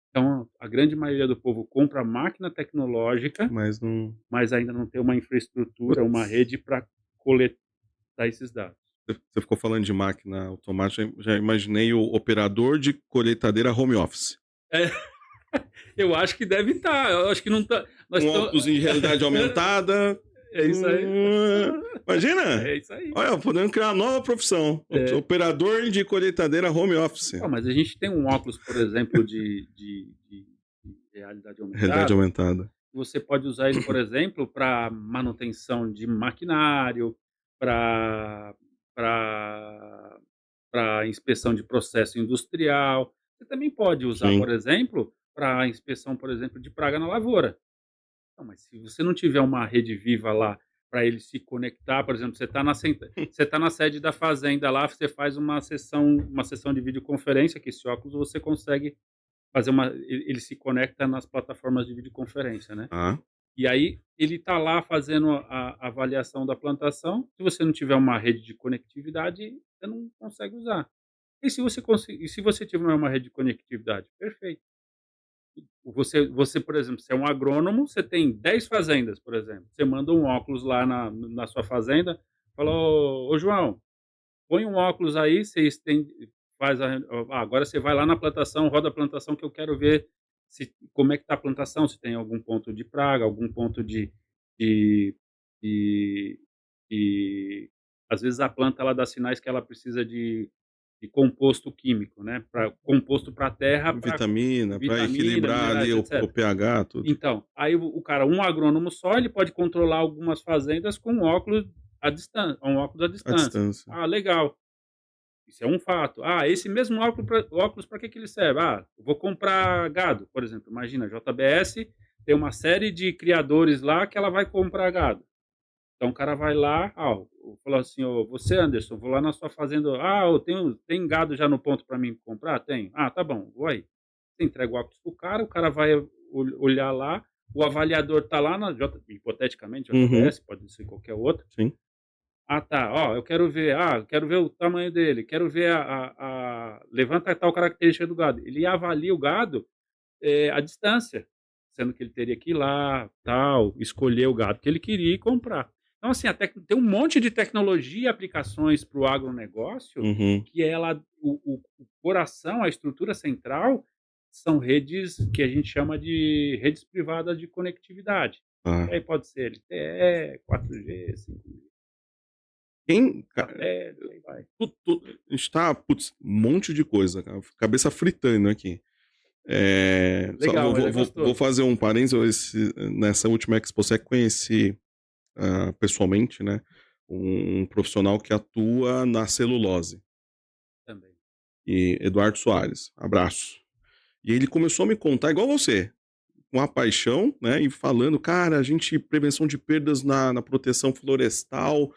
Então, a grande maioria do povo compra máquina tecnológica, Mas não. mas ainda não tem uma infraestrutura, uma Putz, rede para coletar esses dados. você ficou falando de máquina automática, já imaginei o operador de colheitadeira home office. É, eu acho que deve estar, eu acho que não está, nós Com estamos óculos de realidade aumentada. é isso aí. Imagina! É isso aí. Olha, podendo criar uma nova profissão. É. Operador de colheitadeira home office. Pô, mas a gente tem um óculos, por exemplo, de realidade Realidade aumentada, aumentada. você pode usar ele, por exemplo, para manutenção de maquinário, para para para inspeção de processo industrial. Você também pode usar, por Sim. exemplo, para inspeção, por exemplo, de praga na lavoura. Não, mas se você não tiver uma rede viva lá para ele se conectar, por exemplo, você tá na sede da fazenda lá, você faz uma sessão de videoconferência, que esse óculos você consegue fazer ele se conecta nas plataformas de videoconferência, né. Ah, E aí ele tá lá fazendo a avaliação da plantação, se você não tiver uma rede de conectividade, você não consegue usar. E se você tiver uma rede de conectividade? Perfeito. Você, por exemplo, você é um agrônomo, você tem 10 fazendas, por exemplo. Você manda um óculos lá na sua fazenda, fala: "Ô João, põe um óculos aí, você estende faz a agora você vai lá na plantação, roda a plantação que eu quero ver se como é que tá a plantação, se tem algum ponto de praga, algum ponto de de de às vezes a planta ela dá sinais que ela precisa de composto químico, né, pra composto para a terra, para Vitamina, para vitamina, equilibrar ali minerais, o etcétera. pH, tudo. Então, aí o cara, um agrônomo só, ele pode controlar algumas fazendas com um óculos à À distância. distância. Ah, legal, isso é um fato. Ah, esse mesmo óculos para que ele serve? Ah, eu vou comprar gado, por exemplo, imagina, a JBS tem uma série de criadores lá que ela vai comprar gado. Então o cara vai lá, falou assim: "Ô, você Anderson, vou lá na sua fazenda, eu tem gado já no ponto para mim comprar? Tenho. Ah, tá bom, vou aí". Você entrega o óculos pro cara, o cara vai olhar lá, o avaliador tá lá na hipoteticamente Uhum, JBS, pode ser qualquer outro. sim. Ah, tá, eu quero ver o tamanho dele, quero ver levanta tal característica do gado. Ele avalia o gado, à distância, sendo que ele teria que ir lá, tal, escolher o gado que ele queria e comprar. Então, assim, tem um monte de tecnologia e aplicações para o agronegócio Uhum. que o coração, a estrutura central, são redes que a gente chama de redes privadas de conectividade. Tá. E aí pode ser LTE, 4G, 5G, Quem ca satélite, aí vai. a gente tá, putz, um monte de coisa, cara, cabeça fritando aqui. Só Legal, mas é vou gostoso. fazer um parênteses, nessa última Exposec conheci, pessoalmente, né, um profissional que atua na celulose, Também. e Eduardo Soares, abraço. E ele começou a me contar igual você, com a paixão, né, e falando: "Cara, a gente prevenção de perdas na proteção florestal,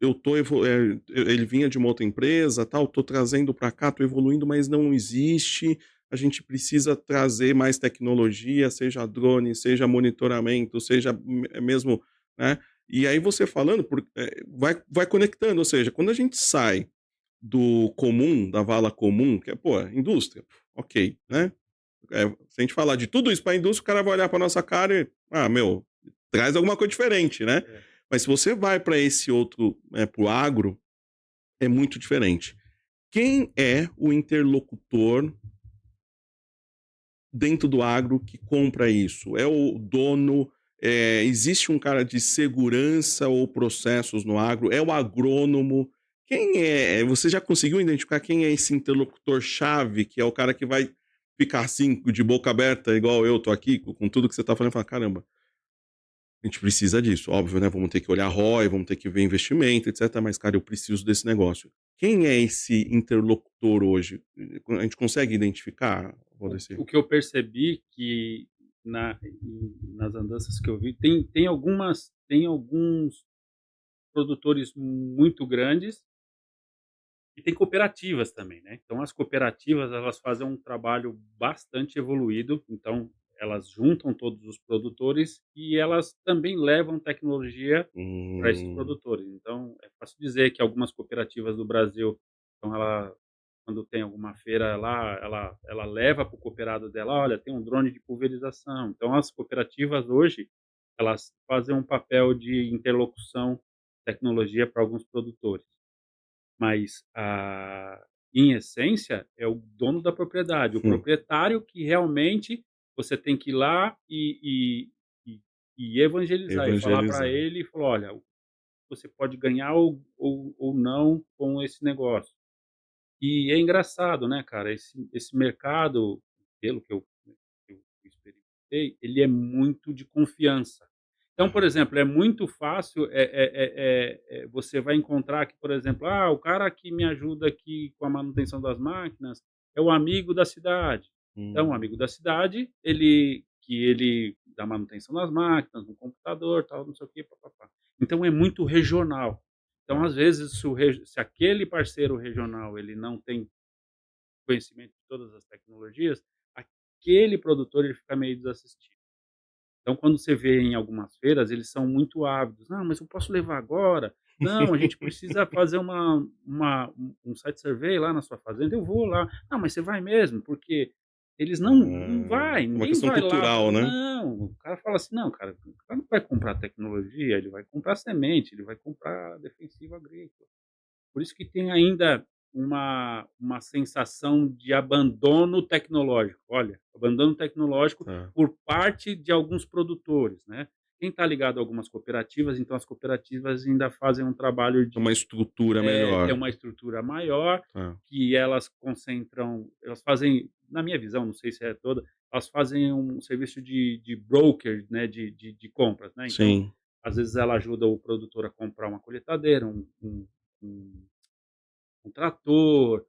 eu tô ele vinha de uma outra empresa, tal, tô trazendo para cá, tô evoluindo, mas não existe, a gente precisa trazer mais tecnologia, seja drone, seja monitoramento, seja mesmo", né. E aí você falando vai conectando, ou seja, quando a gente sai do comum, da vala comum, que é, pô, indústria, ok, né. Se a gente falar de tudo isso para a indústria, o cara vai olhar para nossa cara e, meu, traz alguma coisa diferente, né? É. Mas se você vai para esse outro, para o agro, é muito diferente. Quem é o interlocutor dentro do agro que compra isso? É o dono? Existe um cara de segurança ou processos no agro? É o agrônomo? Quem é? Você já conseguiu identificar quem é esse interlocutor-chave, que é o cara que vai ficar assim, de boca aberta, igual eu tô aqui, com tudo que você tá falando, e falar: caramba, a gente precisa disso, óbvio, né? Vamos ter que olhar ROI, vamos ter que ver investimento, etc. Mas, cara, eu preciso desse negócio. Quem é esse interlocutor hoje? A gente consegue identificar, Valdeci? O que eu percebi que nas andanças que eu vi, tem alguns produtores muito grandes e tem cooperativas também, né. Então as cooperativas, elas fazem um trabalho bastante evoluído, então elas juntam todos os produtores e elas também levam tecnologia para esses Hum, produtores. Então é fácil dizer que algumas cooperativas do Brasil, então ela quando tem alguma feira lá, ela leva para o cooperado dela: "Olha, tem um drone de pulverização". Então as cooperativas hoje, elas fazem um papel de interlocução, tecnologia para alguns produtores. Mas em essência, é o dono da propriedade, o hum, proprietário que realmente você tem que ir lá e evangelizar e falar para evangelizar. ele e falar: "Olha, você pode ganhar ou não com esse negócio". E é engraçado, né, cara, esse mercado, pelo que eu experimentei, ele é muito de confiança. Então, por Ah, exemplo, é muito fácil, você vai encontrar que, por exemplo, o cara que me ajuda aqui com a manutenção das máquinas é o amigo da cidade. Então, o amigo hum, da cidade, ele dá manutenção das máquinas, no computador, tal, não sei o quê, pá-pá-pá. Então é muito regional. Então, tá. às vezes, se aquele parceiro regional ele não tem conhecimento de todas as tecnologias, aquele produtor ele fica meio desassistido. Então, quando você vê em algumas feiras, eles são muito ávidos: "Não, mas eu posso levar agora? Não, a gente precisa fazer um site survey lá na sua fazenda". "Eu vou lá". "Não, mas você vai mesmo?". Porque eles não vai, É uma ninguém questão vai lá cultural, né? não, o cara fala assim: "Não, cara, o cara não vai comprar tecnologia, ele vai comprar semente, ele vai comprar defensivo agrícola". Por isso que tem ainda uma sensação de abandono tecnológico. Olha, abandono tecnológico Tá. por parte de alguns produtores, né. quem está ligado a algumas cooperativas, então as cooperativas ainda fazem um trabalho Uma estrutura ter melhor. uma estrutura maior, Tá. que elas fazem, na minha visão, não sei se é toda, elas fazem um serviço de broker, né, de compras, né, então, Sim. às vezes ela ajuda o produtor a comprar uma colheitadeira, um um trator,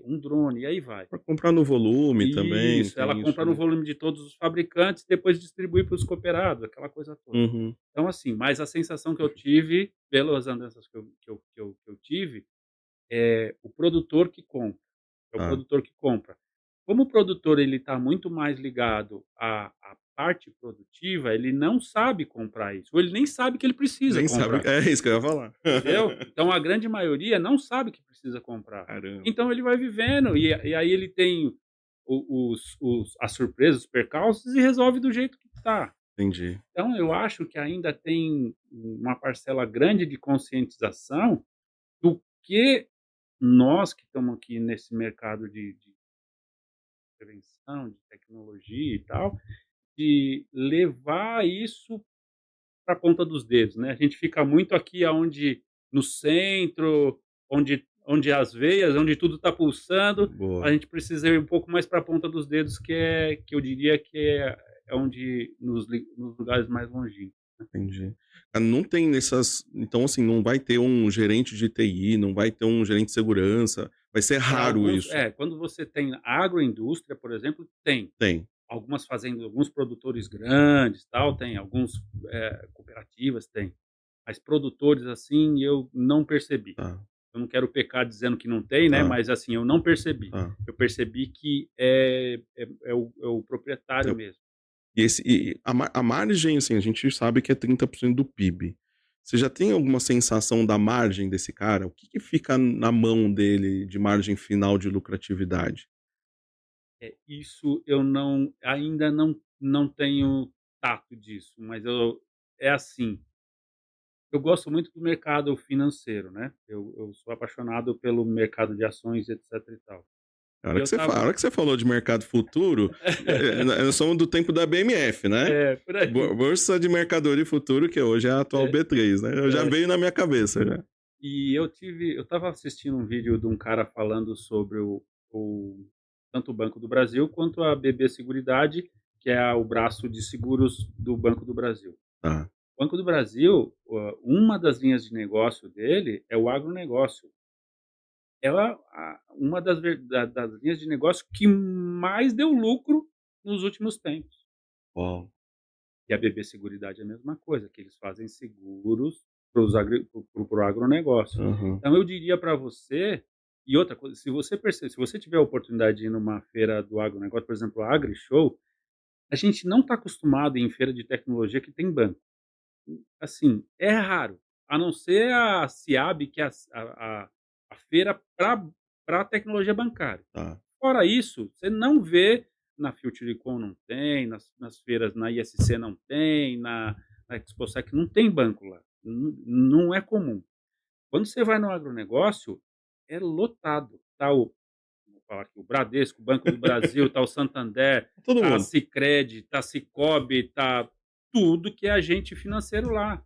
um drone, e aí vai. Para comprar no volume também, Isso, ela tem compra isso, no né? volume de todos os fabricantes, depois distribui para os cooperados, aquela coisa toda. Uhum. Então, assim, mas a sensação que eu tive, pelas andanças que eu tive, é o produtor que compra, é o Tá. produtor que compra. Como o produtor ele está muito mais ligado à parte produtiva, ele não sabe comprar isso, ou ele nem sabe que ele precisa Nem sabe comprar, é isso que eu ia falar. entendeu? Então a grande maioria não sabe que precisa comprar. Caramba, Então ele vai vivendo e aí ele tem as surpresas, os percalços e resolve do jeito que está. entendi. Então eu acho que ainda tem uma parcela grande de conscientização do que nós que estamos aqui nesse mercado de prevenção, de tecnologia e tal, de levar isso para a ponta dos dedos, né. A gente fica muito aqui aonde no centro, onde as veias, onde tudo está pulsando, a Boa, gente precisa ir um pouco mais para a ponta dos dedos, que eu diria que é onde nos lugares mais longínquos. entendi. Ah, não tem nessas então, assim, não vai ter um gerente de TI, não vai ter um gerente de segurança, vai ser Para raro alguns isso. quando você tem agroindústria, por exemplo, tem. Tem, Algumas fazendas, alguns produtores grandes, tal, tem. Alguns, cooperativas, tem. Mas produtores, assim, eu não percebi. tá, Eu não quero pecar dizendo que não tem, né, tá, mas, assim, eu não percebi. tá. Eu percebi que é o proprietário Eu mesmo. e a margem, assim, a gente sabe que é 30% do PIB. Você já tem alguma sensação da margem desse cara? O que que fica na mão dele de margem final de lucratividade? Isso eu ainda não tenho tato disso, mas é assim, eu gosto muito do mercado financeiro, né, eu sou apaixonado pelo mercado de ações, etc e tal. E eu A estava hora que você falou de mercado futuro, nós somos do tempo da BMF, né? é, por aí. Bolsa de Mercadoria e Futuro, que hoje é a atual É, B3, né? Já é. veio na minha cabeça já. E eu estava assistindo um vídeo de um cara falando sobre o tanto o Banco do Brasil quanto a BB Seguridade, que é o braço de seguros do Banco do Brasil. Tá, O Banco do Brasil, uma das linhas de negócio dele é o agronegócio. É uma das linhas de negócio que mais deu lucro nos últimos tempos. uau. E a BB Seguridade é a mesma coisa, que eles fazem seguros para o agronegócio. Aham, Então eu diria para você, e outra coisa, se você tiver a oportunidade de ir numa feira do agronegócio, por exemplo, a AgriShow, a gente não está acostumado em feira de tecnologia que tem banco. Assim, é raro, a não ser a CIAB, que é a feira para tecnologia bancária. tá. Fora isso, você não vê na Futurecom, não tem, nas feiras na ISC não tem, na Exposec não tem banco lá, não é comum. Quando você vai no agronegócio, é lotado, tá vou falar aqui, o Bradesco, o Banco do Brasil, tá o Santander, Todo tá a mundo. Sicredi, tá a Cicobi, tá tudo que é agente financeiro lá.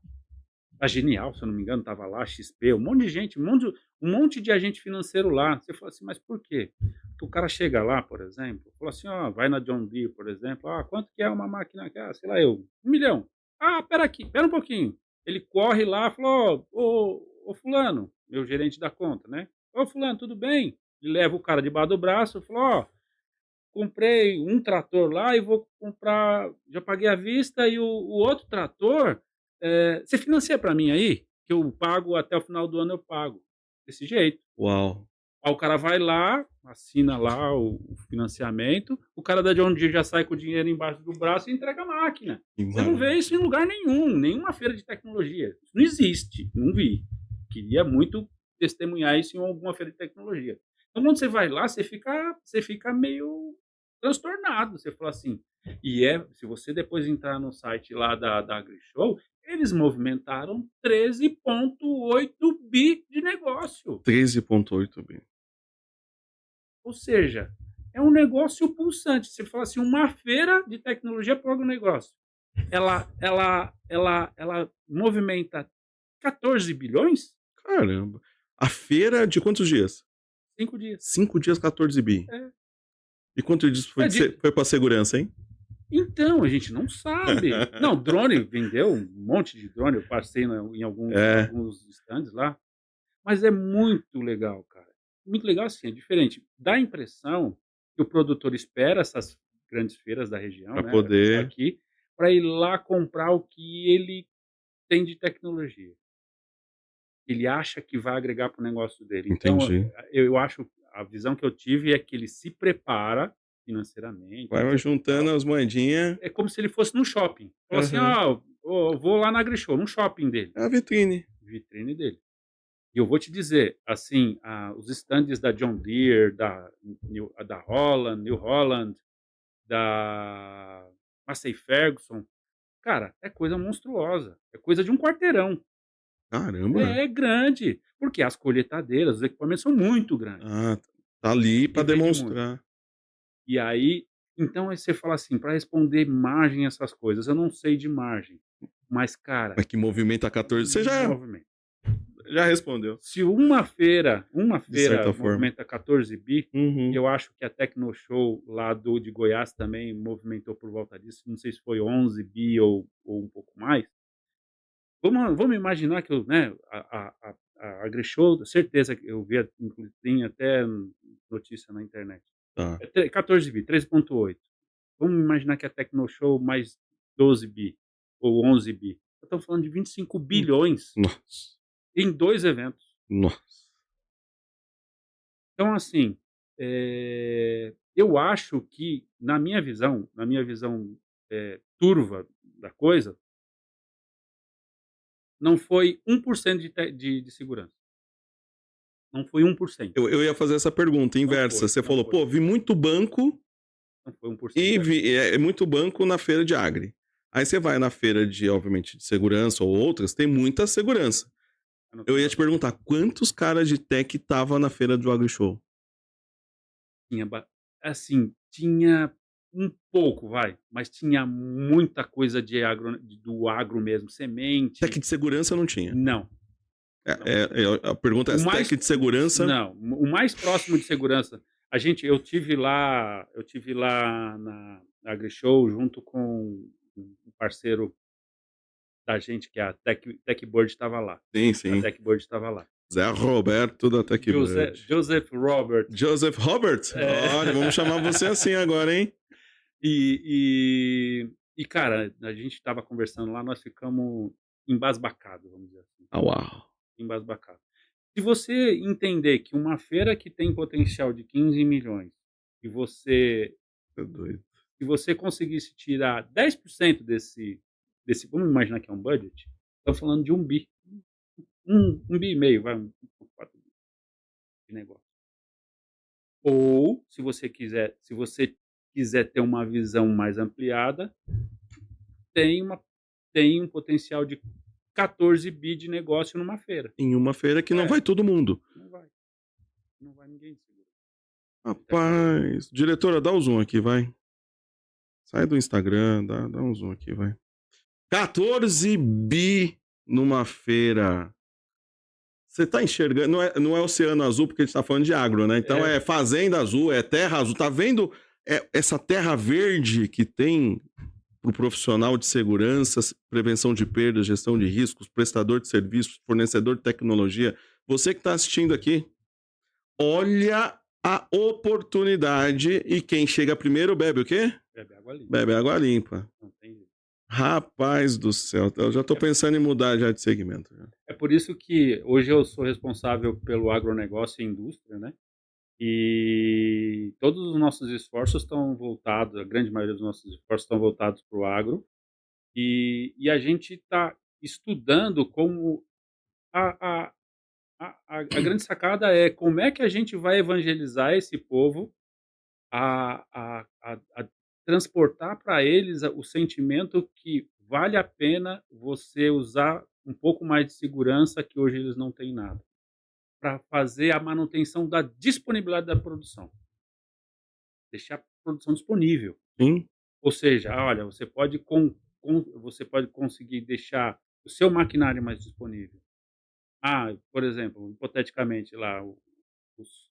A Genial, se eu não me engano, estava lá, XP, um monte de gente, um monte de agente financeiro lá. Você fala assim: "Mas por quê?". Porque o cara chega lá, por exemplo, fala assim: "Ó, vai na John Deere, por exemplo, ah, quanto que é uma máquina aqui?". "Ah, sei lá eu, 1.000.000". "Ah, espera aqui, espera um pouquinho". Ele corre lá, falou: "Ô fulano", meu gerente da conta, né. "Ô fulano, tudo bem?". Ele leva o cara debaixo do braço, falou: "Ó, comprei um trator lá e vou comprar, já paguei à vista e o outro trator, você financia para mim aí? Que eu pago até o final do ano eu pago". Desse jeito. Uau, Aí o cara vai lá, assina lá o financiamento, o cara da John Deere já sai com o dinheiro embaixo do braço e entrega a máquina. que Você não vê maravilha. isso em lugar nenhum, nenhuma feira de tecnologia. Isso não existe, não vi. Queria muito testemunhar isso em alguma feira de tecnologia. Então quando você vai lá, você fica meio transtornado, você fala assim, se você depois entrar no site lá da AgriShow, eles movimentaram 13,8 bi de negócio. 13,8 bi. Ou seja, é um negócio pulsante. Você fala assim, uma feira de tecnologia para o agronegócio. ela movimenta 14 bilhões? Caramba. A feira de quantos dias? 5 dias. 5 dias, 14 bi. É. E quanto disso foi, É de- foi pra segurança, hein? Então, a gente não sabe. Não, drone vendeu um monte de drone, eu passei em É. alguns stands lá, mas é muito legal, cara. Muito legal assim, é diferente. Dá a impressão que o produtor espera essas grandes feiras da região, Pra né, poder. aqui, para ir lá comprar o que ele tem de tecnologia. Ele acha que vai agregar para o negócio dele. Então, Entendi. eu acho, a visão que eu tive é que ele se prepara financeiramente, Vai etc e juntando tal. as moedinhas. É como se ele fosse num shopping. Falou assim: Aham. "Ah, eu vou lá na AgriShow", num shopping dele, É a vitrine. vitrine dele. E eu vou te dizer, assim, os estandes da John Deere, da Holland, New Holland, da Massey Ferguson, cara, é coisa monstruosa, é coisa de um quarteirão. Caramba. É grande, porque as colheitadeiras, os equipamentos são muito grandes Ah, tá ali e pra vende muito. demonstrar. E aí, então aí você fala assim, para responder margem, essas coisas, eu não sei de margem, mas cara, Mas que movimenta 14. Você movimento. já respondeu, Se uma de feira certa forma. movimenta 14 bi, e Uhum. eu acho que a Tecnoshow lá de Goiás também movimentou por volta disso, não sei se foi 11 bi ou um pouco mais. Vamos imaginar que né, a AgriShow, certeza que eu vi, tem até notícia na internet. Tá. 14 bi, 13,8. Vamos imaginar que a Tecnoshow mais 12 bi ou 11 bi. Estamos falando de 25 Hum. bilhões Nossa. em 2 eventos. Nossa. Então, assim, eu acho que, na minha visão, turva da coisa, não foi 1% de segurança. Não foi 1%. Eu ia fazer essa pergunta Não inversa. foi, Você não falou, foi. pô, vi muito banco Não foi 1%. e vi muito banco na feira de agri. Aí você vai na feira de, obviamente, de segurança ou outras, tem muita segurança. Eu ia te perguntar, quantos caras de tech tava na feira do AgriShow? Tinha assim, tinha um pouco, vai, mas tinha muita coisa do agro mesmo, Tech semente. de segurança não tinha. Não, não. A pergunta é, O mais tech de segurança... Não, o mais próximo de segurança, eu tive lá na AgriShow junto com um parceiro da gente, que é a Techbird, estava lá. Sim, A sim. Techbird estava lá. Zé Roberto da TechBird. Joseph Robert. Joseph Robert? Olha, vamos chamar você assim agora, hein? Cara, a gente estava conversando lá, nós ficamos embasbacados, vamos dizer assim, Ah, uau. embasbacados. Se você entender que uma feira que tem potencial de 15 milhões, e Tá doido. se você conseguisse tirar 10% desse, vamos imaginar que é um budget, estamos falando de 1 bi, 1 bi e meio, vai, 1,4 bi de negócio. Ou, se você quiser ter uma visão mais ampliada, tem um potencial de 14 bi de negócio numa feira. Em uma feira que não vai todo mundo. Não vai. Não vai ninguém de seguro. Rapaz. Diretora, dá o zoom aqui, vai. Sai do Instagram, dá um zoom aqui, vai. 14 bi numa feira. Você tá enxergando, não é oceano azul, porque a gente tá falando de agro, né? Então é fazenda azul, é terra azul. Tá vendo essa terra verde que tem pro profissional de segurança, prevenção de perdas, gestão de riscos, prestador de serviços, fornecedor de tecnologia? Você que tá assistindo aqui, olha a oportunidade, e quem chega primeiro bebe o quê? Bebe água limpa. Bebe água limpa. Não tem jeito. Rapaz do céu, eu já tô pensando em mudar já de segmento. É por isso que hoje eu sou responsável pelo agronegócio e indústria, né? E todos os nossos esforços estão voltados, a grande maioria dos nossos esforços estão voltados para o agro, e a gente está estudando como a, a grande sacada é como é que a gente vai evangelizar esse povo a transportar para eles o sentimento que vale a pena você usar um pouco mais de segurança, que hoje eles não têm nada, para fazer a manutenção da disponibilidade da produção. Deixar a produção disponível. Sim. Ou seja, olha, você pode você pode conseguir deixar o seu maquinário mais disponível. Por exemplo, hipoteticamente lá, os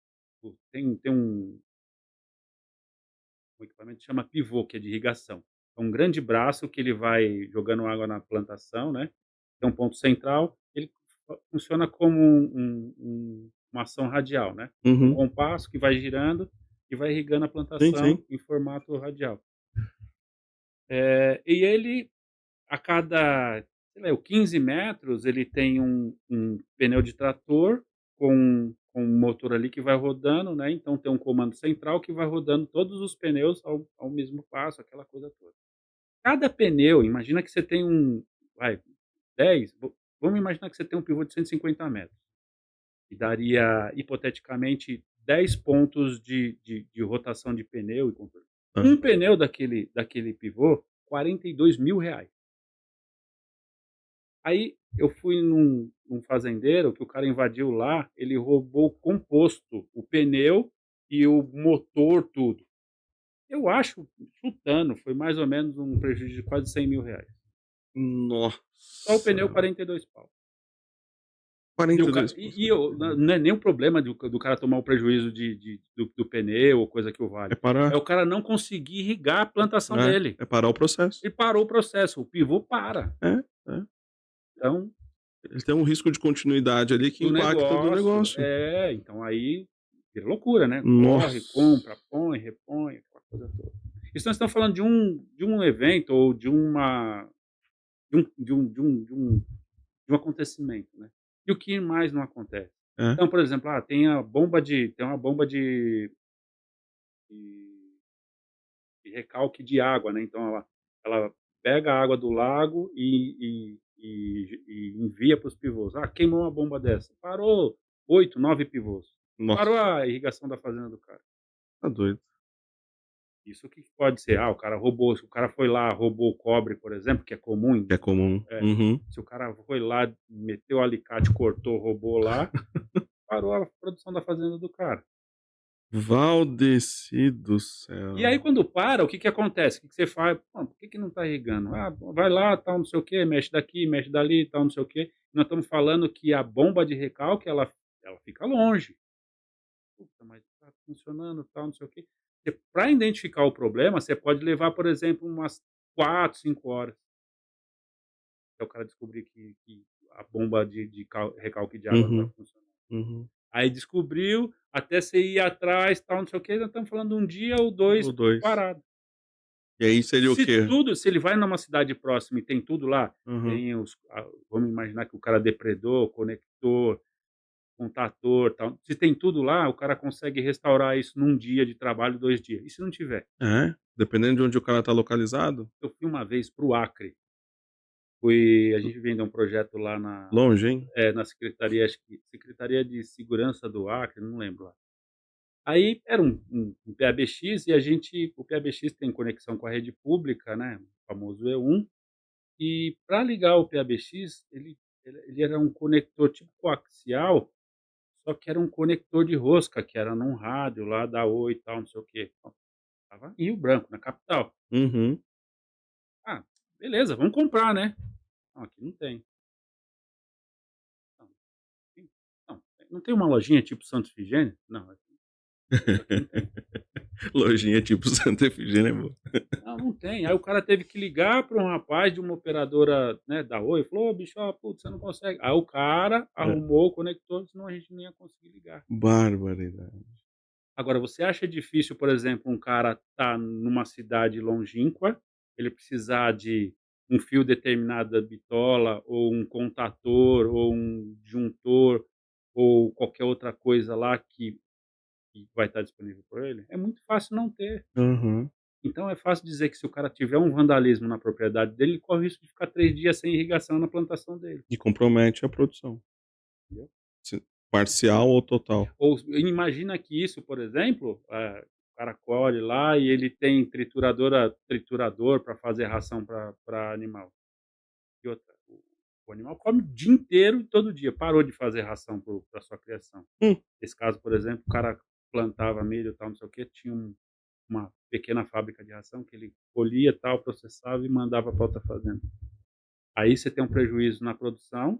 tem um equipamento que chama pivô, que é de irrigação. É um grande braço que ele vai jogando água na plantação, né, tem um ponto central, ele funciona como uma ação radial, né, um Uhum. compasso que vai girando e vai irrigando a Sim, plantação sim. em formato radial. E ele, a cada, sei lá, 15 metros, ele tem um pneu de trator com um motor ali que vai rodando, né, então tem um comando central que vai rodando todos os pneus ao mesmo passo, aquela coisa toda. Cada pneu, imagina que você tem vai, 10, vamos imaginar que você tem um pivô de 150 metros, que daria, hipoteticamente, 10 pontos de rotação de pneu e controle. Hã. Um pneu daquele pivô, R$ 42.000. Aí eu fui num fazendeiro que o cara invadiu lá, ele roubou o composto, o pneu e o motor, tudo. Eu acho, chutando, foi mais ou menos um prejuízo de quase R$ 100.000. Só o pneu, Nossa, 42 pau. E o ca 42%. e eu não é nem o problema do cara tomar o prejuízo do pneu ou coisa que o É valha, parar. é o cara não conseguir irrigar a plantação dele. É parar o processo. E parou o processo, o pivô para. É, é. Então, Ele tem um risco de continuidade ali que do impacta do negócio. negócio. Então aí vira loucura, né. Corre, Nossa. compra, põe, repõe, aquela coisa toda. Isso nós estamos falando de um evento ou de um acontecimento, né. E o que mais não acontece? É. Então, por exemplo, tem uma bomba de recalque de água, né, então ela pega a água do lago e envia para os pivôs. Queimou uma bomba dessa, parou 8, 9 pivôs, Nossa, parou a irrigação da fazenda do cara. tá doido. Isso o que que pode ser? O cara roubou, se o cara foi lá, roubou o cobre, por exemplo, que é comum Que é comum. é, Uhum. se o cara foi lá, meteu o alicate, cortou, roubou lá, parou a produção da fazenda do cara. Valdeci do E aí céu. quando para, o que que acontece? O que que você faz? "Pô, por que que não está irrigando?". Vai lá, tal, não sei o quê, mexe daqui, mexe dali, tal, não sei o quê. Nós estamos falando que a bomba de recalque ela fica longe. Puta, mas está funcionando, tal, não sei o quê. Para identificar o problema, você pode levar, por exemplo, umas 4, 5 horas, até o cara descobrir que a bomba de recalque de água não está Uhum, funcionando. uhum. Aí descobriu, até você ir atrás, tal, não sei o quê, nós estamos falando de 1 dia ou Ou 2 2. parado. E aí seria o quê? Se ele vai numa cidade próxima e tem tudo lá, Uhum. tem vamos imaginar que o cara depredou, conector, contator, tal, se tem tudo lá, o cara consegue restaurar isso num dia de trabalho, 2 dias. E se não tiver? É, dependendo de onde o cara tá localizado. Eu fui uma vez para o Acre, a gente vendeu um projeto lá Longe, hein? na secretaria, acho que Secretaria de Segurança do Acre, não lembro lá. Aí era um PABX e o PABX tem conexão com a rede pública, né, o famoso E1. E para ligar o PABX, ele era um conector tipo coaxial, só que era um conector de rosca, que era num rádio lá da Oi e tal, não sei o quê. Ó, estava em Rio Branco, na capital. Uhum. Ah, beleza, vamos comprar, né. Não, aqui não tem. Não, aqui não tem uma lojinha tipo Santa Efigênia? Não, aqui não tem. Lojinha tipo Santa Efigênia é boa. Não, não tem. Aí o cara teve que ligar para um rapaz de uma operadora, né, da Oi, falou: "Ô bicho, putz, você não consegue". Aí o cara É. arrumou o conector, senão a gente não ia conseguir ligar. Barbaridade. Agora, você acha difícil, por exemplo, um cara tá numa cidade longínqua, ele precisar de um fio determinado da bitola, ou um contator, ou um disjuntor, ou qualquer outra coisa lá que vai estar disponível para ele? É muito fácil não ter. Aham. Então é fácil dizer que se o cara tiver um vandalismo na propriedade dele, ele corre o risco de ficar 3 dias sem irrigação na plantação dele, E compromete a produção. entendeu? Se parcial ou total. Ou imagina que isso, por exemplo, o cara colhe lá e ele tem triturador para fazer ração para animal. E outra, o animal come o dia inteiro, todo dia, parou de fazer ração para sua criação. Hum. Esse caso, por exemplo, o cara plantava milho, e tal, não sei o quê, tinha uma pequena fábrica de ração que ele colhia, tal, processava e mandava para outra fazenda. Aí você tem um prejuízo na produção,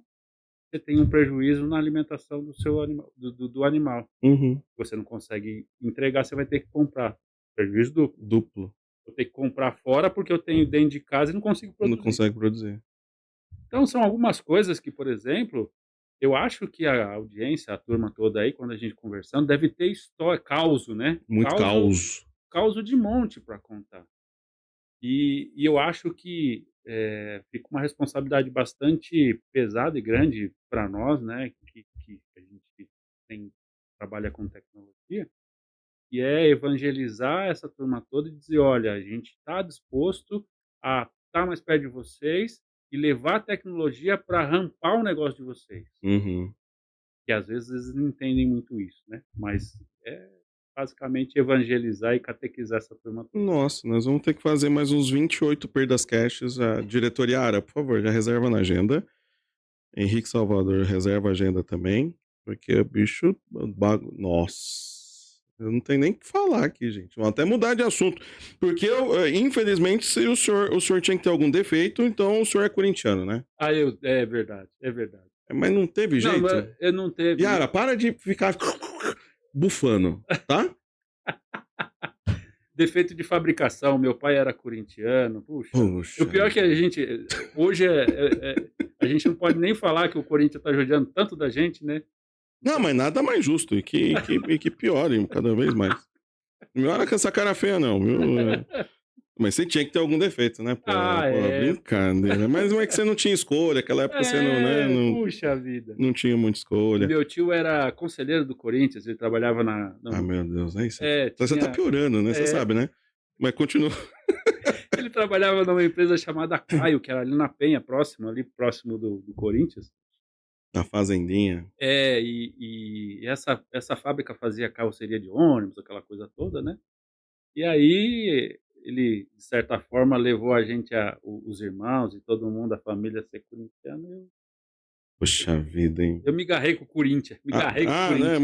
você tem um prejuízo na alimentação do seu animal, do animal. Uhum. Você não consegue entregar, você vai ter que comprar. Prejuízo duplo. Duplo. Eu tenho que comprar fora porque eu tenho dentro de casa e não consigo Não produzir. consegue produzir. Então são algumas coisas que, por exemplo, eu acho que a audiência, a turma toda aí, quando a gente conversando, deve ter história, causo, né? Muito caos. Causo de monte para contar. E eu acho que fica uma responsabilidade bastante pesada e grande para nós, né? Que a gente trabalha com tecnologia, e é evangelizar essa turma toda e dizer: olha, a gente está disposto a estar mais perto de vocês e levar a tecnologia para rampar o negócio de vocês. Uhum. Que às vezes eles não entendem muito isso, né? Mas é basicamente evangelizar e catequizar essa turma toda. Nossa, nós vamos ter que fazer mais uns 28 perdas caches. A diretoria, por favor, já reserva na agenda. Henrique Salvador, reserva a agenda também. Porque o bicho. Nossa. Eu não tenho nem o que falar aqui, gente. Vamos até mudar de assunto. Porque, infelizmente, se o senhor tinha que ter algum defeito, então o senhor é corintiano, né? É verdade, é verdade. Mas não teve Não, jeito? mas eu não teve. Yara, para de ficar bufando, tá? Defeito de fabricação, meu pai era corintiano, puxa. Puxa. O pior é que a gente, hoje a gente não pode nem falar que o Corinthians está judiando tanto da gente, né? Não, mas nada mais justo e que piore cada vez mais. Não me olha com essa cara feia, não, viu? Mas você tinha que ter algum defeito, né? Pô, brincadeira. Mas não é que você não tinha escolha, aquela época você não, né? Puxa vida. Não tinha muita escolha. Meu tio era conselheiro do Corinthians, ele trabalhava Ah, meu Deus, é isso. tinha... Você tá piorando, né? Você sabe, né? Mas continua. Ele trabalhava numa empresa chamada Caio, que era ali na Penha, próximo do Corinthians. Na fazendinha. E essa fábrica fazia carroceria de ônibus, aquela coisa toda, né? E aí ele, de certa forma, levou a gente, os irmãos e todo mundo, a família, a ser corintiano. Poxa vida, hein? Eu me agarrei com o Corinthians. Com o Corinthians. Né?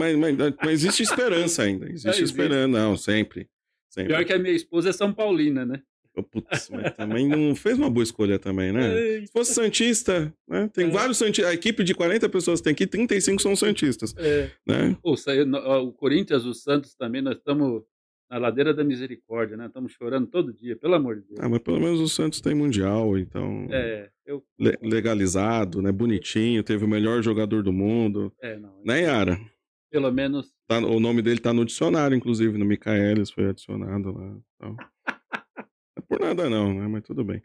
Mas existe esperança ainda. Existe esperança. Não, sempre. Pior que a minha esposa é São Paulina, né? Putz, mas também não fez uma boa escolha também, né? Se fosse Santista, né? Tem vários Santistas. A equipe de 40 pessoas tem aqui, 35 são Santistas. Né? O Corinthians, o Santos também, nós estamos na ladeira da misericórdia, né? Estamos chorando todo dia, pelo amor de Deus. Mas pelo menos o Santos tem Mundial, então... legalizado, né? Bonitinho, teve o melhor jogador do mundo. Né, Yara? Pelo menos... O nome dele tá no dicionário, inclusive, no Michaelis, foi adicionado lá. Então... Não é por nada não, né? Mas tudo bem.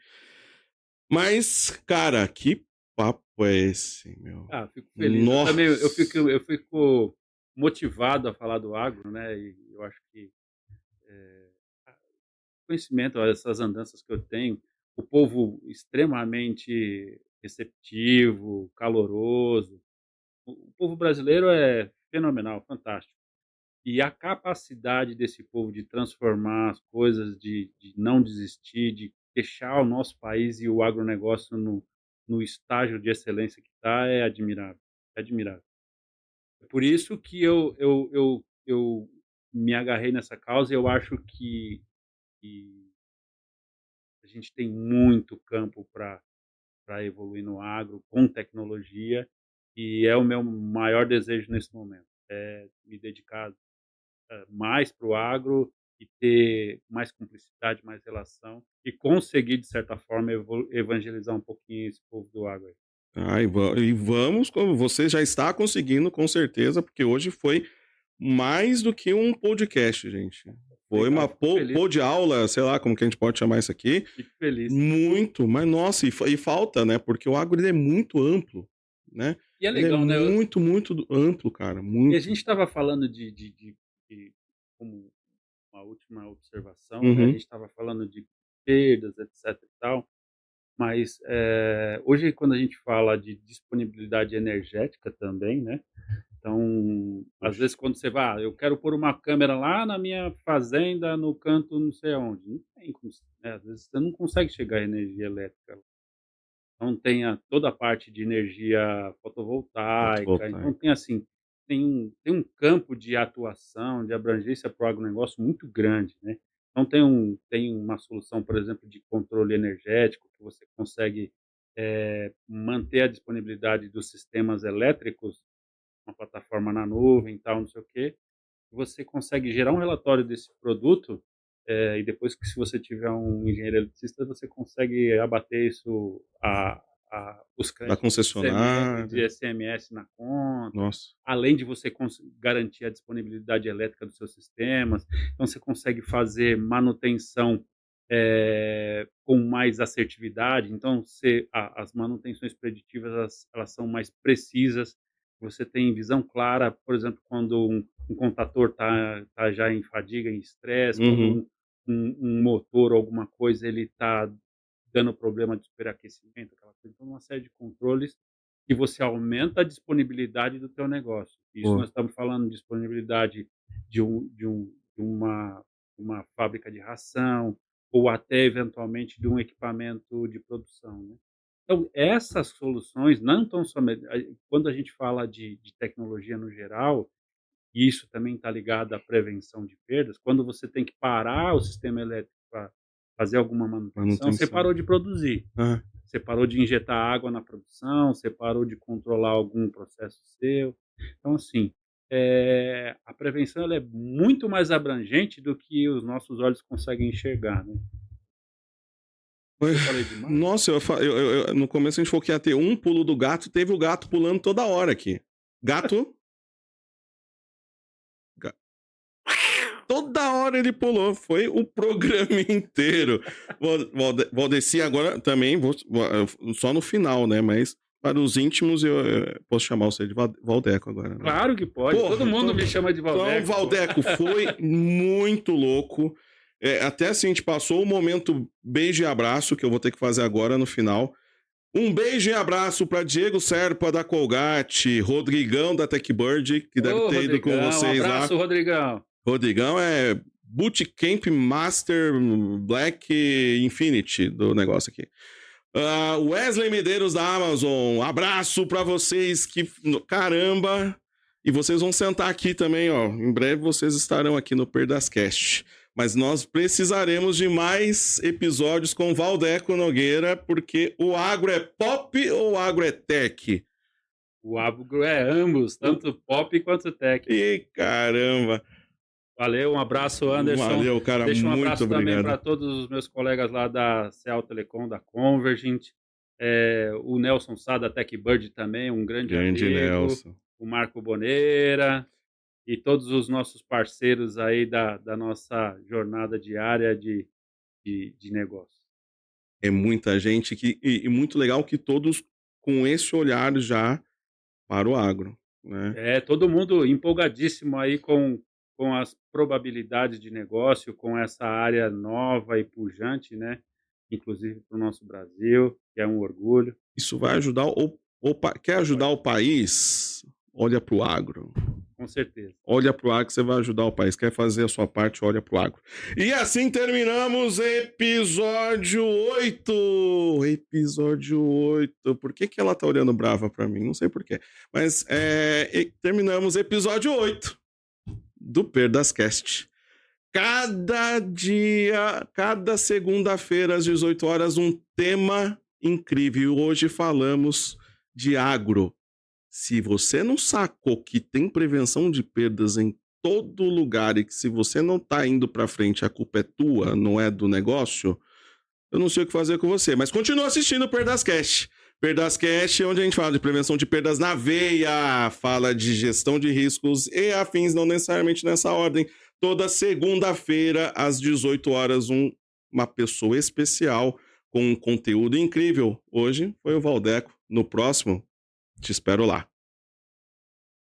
Mas, cara, que papo é esse, meu? Fico feliz. Nossa. Eu fico motivado a falar do agro, né? E eu acho que conhecimento, essas andanças que eu tenho, o povo extremamente receptivo, caloroso. O povo brasileiro é fenomenal, fantástico. E a capacidade desse povo de transformar as coisas, de não desistir, de deixar o nosso país e o agronegócio no estágio de excelência que está, é admirável. É admirável. É por isso que eu me agarrei nessa causa e eu acho que a gente tem muito campo para evoluir no agro, com tecnologia, e é o meu maior desejo nesse momento, é me dedicar mais para o agro e ter mais cumplicidade, mais relação e conseguir, de certa forma, evangelizar um pouquinho esse povo do agro. E vamos, como você já está conseguindo, com certeza, porque hoje foi mais do que um podcast, gente. Foi uma pod aula, sei lá como que a gente pode chamar isso aqui. Fico feliz. Muito, mas nossa, e falta, né? Porque o agro ele é muito amplo, né? E é legal, ele é né? muito, muito amplo, cara. Muito. E a gente estava falando de como uma última observação, né? A gente estava falando de perdas, etc. e tal, mas hoje, quando a gente fala de disponibilidade energética também, né? Então, às vezes, quando você vai, eu quero pôr uma câmera lá na minha fazenda, no canto não sei aonde. Não tem como, né? Às vezes você não consegue chegar à energia elétrica. Então, tem toda a parte de energia fotovoltaica. Então, tem assim, tem um campo de atuação, de abrangência para o agronegócio muito grande, né? Então tem uma solução, por exemplo, de controle energético, que você consegue manter a disponibilidade dos sistemas elétricos, uma plataforma na nuvem e tal, não sei o quê. Você consegue gerar um relatório desse produto, e depois que, se você tiver um engenheiro eletricista, você consegue abater isso, os Da créditos de concessionária. SMS na conta, Nossa. além de você garantir a disponibilidade elétrica dos seus sistemas. Então você consegue fazer manutenção com mais assertividade. Então as manutenções preditivas, elas são mais precisas. Você tem visão clara, por exemplo, quando um contator tá já em fadiga, em estresse, quando Uhum. um motor ou alguma coisa ele está dando problema de superaquecimento, aquela coisa. Então, uma série de controles que você aumenta a disponibilidade do teu negócio. Isso Pô. nós estamos falando de disponibilidade de uma fábrica de ração, ou até eventualmente de um equipamento de produção, né. Então, essas soluções não estão somente quando a gente fala de tecnologia no geral, e isso também está ligado à prevenção de perdas, quando você tem que parar o sistema elétrico para fazer alguma manutenção, você Manutenção. parou de produzir. Ah, Você parou de injetar água na produção, você parou de controlar algum processo seu. Então, assim, a prevenção, ela é muito mais abrangente do que os nossos olhos conseguem enxergar, né. foi Eu falei demais? nossa, no começo a gente falou que ia ter um pulo do gato, teve o gato pulando toda hora aqui. Gato ga toda hora ele pulou, foi o programa inteiro. Valdeci agora também só no final, né, mas para os íntimos eu posso chamar você de Valdeco agora, né. Claro que pode, todo Porra, mundo me chama de então, Valdeco, pô. Valdeco, foi muito louco. Até assim, a gente passou o momento beijo e abraço, que eu vou ter que fazer agora no final. Um beijo e abraço para Diego Serpa da Colgate, Rodrigão da TechBird, que deve Ô, ter ido com Rodrigão, um vocês lá. abraço, Rodrigão. Rodrigão é Bootcamp Master Black Infinity do negócio aqui. Wesley Medeiros da Amazon, abraço para vocês, que caramba! E vocês vão sentar aqui também, ó. Em breve vocês estarão aqui no Perdascast. Mas nós precisaremos de mais episódios com Valdeco Nogueira, porque o agro é pop ou o agro é tech? O agro é ambos, tanto pop quanto tech. Ih, caramba! Valeu, um abraço, Anderson. Valeu, cara, Deixa um muito abraço também para obrigado. todos os meus colegas lá da Ceal Telecom, da Convergent, o Nelson Sá da TechBird também, um grande Grande amigo, Nelson. o Marco Boneira e todos os nossos parceiros aí da nossa jornada diária de negócio. É muita gente e muito legal que todos com esse olhar já para o agro, né? Todo mundo empolgadíssimo aí com as probabilidades de negócio, com essa área nova e pujante, né, inclusive para o nosso Brasil, que é um orgulho. Isso vai ajudar quer ajudar o país? Olha para o agro. Com certeza. Olha para o agro que você vai ajudar o país. Quer fazer a sua parte, olha para o agro. E assim terminamos episódio 8. Episódio 8. Por que ela tá olhando brava para mim? Não sei por quê. Mas terminamos episódio 8 do Perdascast. Cada dia, cada segunda-feira às 18 horas, um tema incrível. Hoje falamos de agro. Se você não sacou que tem prevenção de perdas em todo lugar e que se você não tá indo para frente, a culpa é tua, não é do negócio, eu não sei o que fazer com você. Mas continua assistindo o Perdascast. Perdascast é onde a gente fala de prevenção de perdas na veia, fala de gestão de riscos e afins, não necessariamente nessa ordem. Toda segunda-feira, às 18 horas, uma pessoa especial com um conteúdo incrível. Hoje foi o Valdeco. No próximo, te espero lá.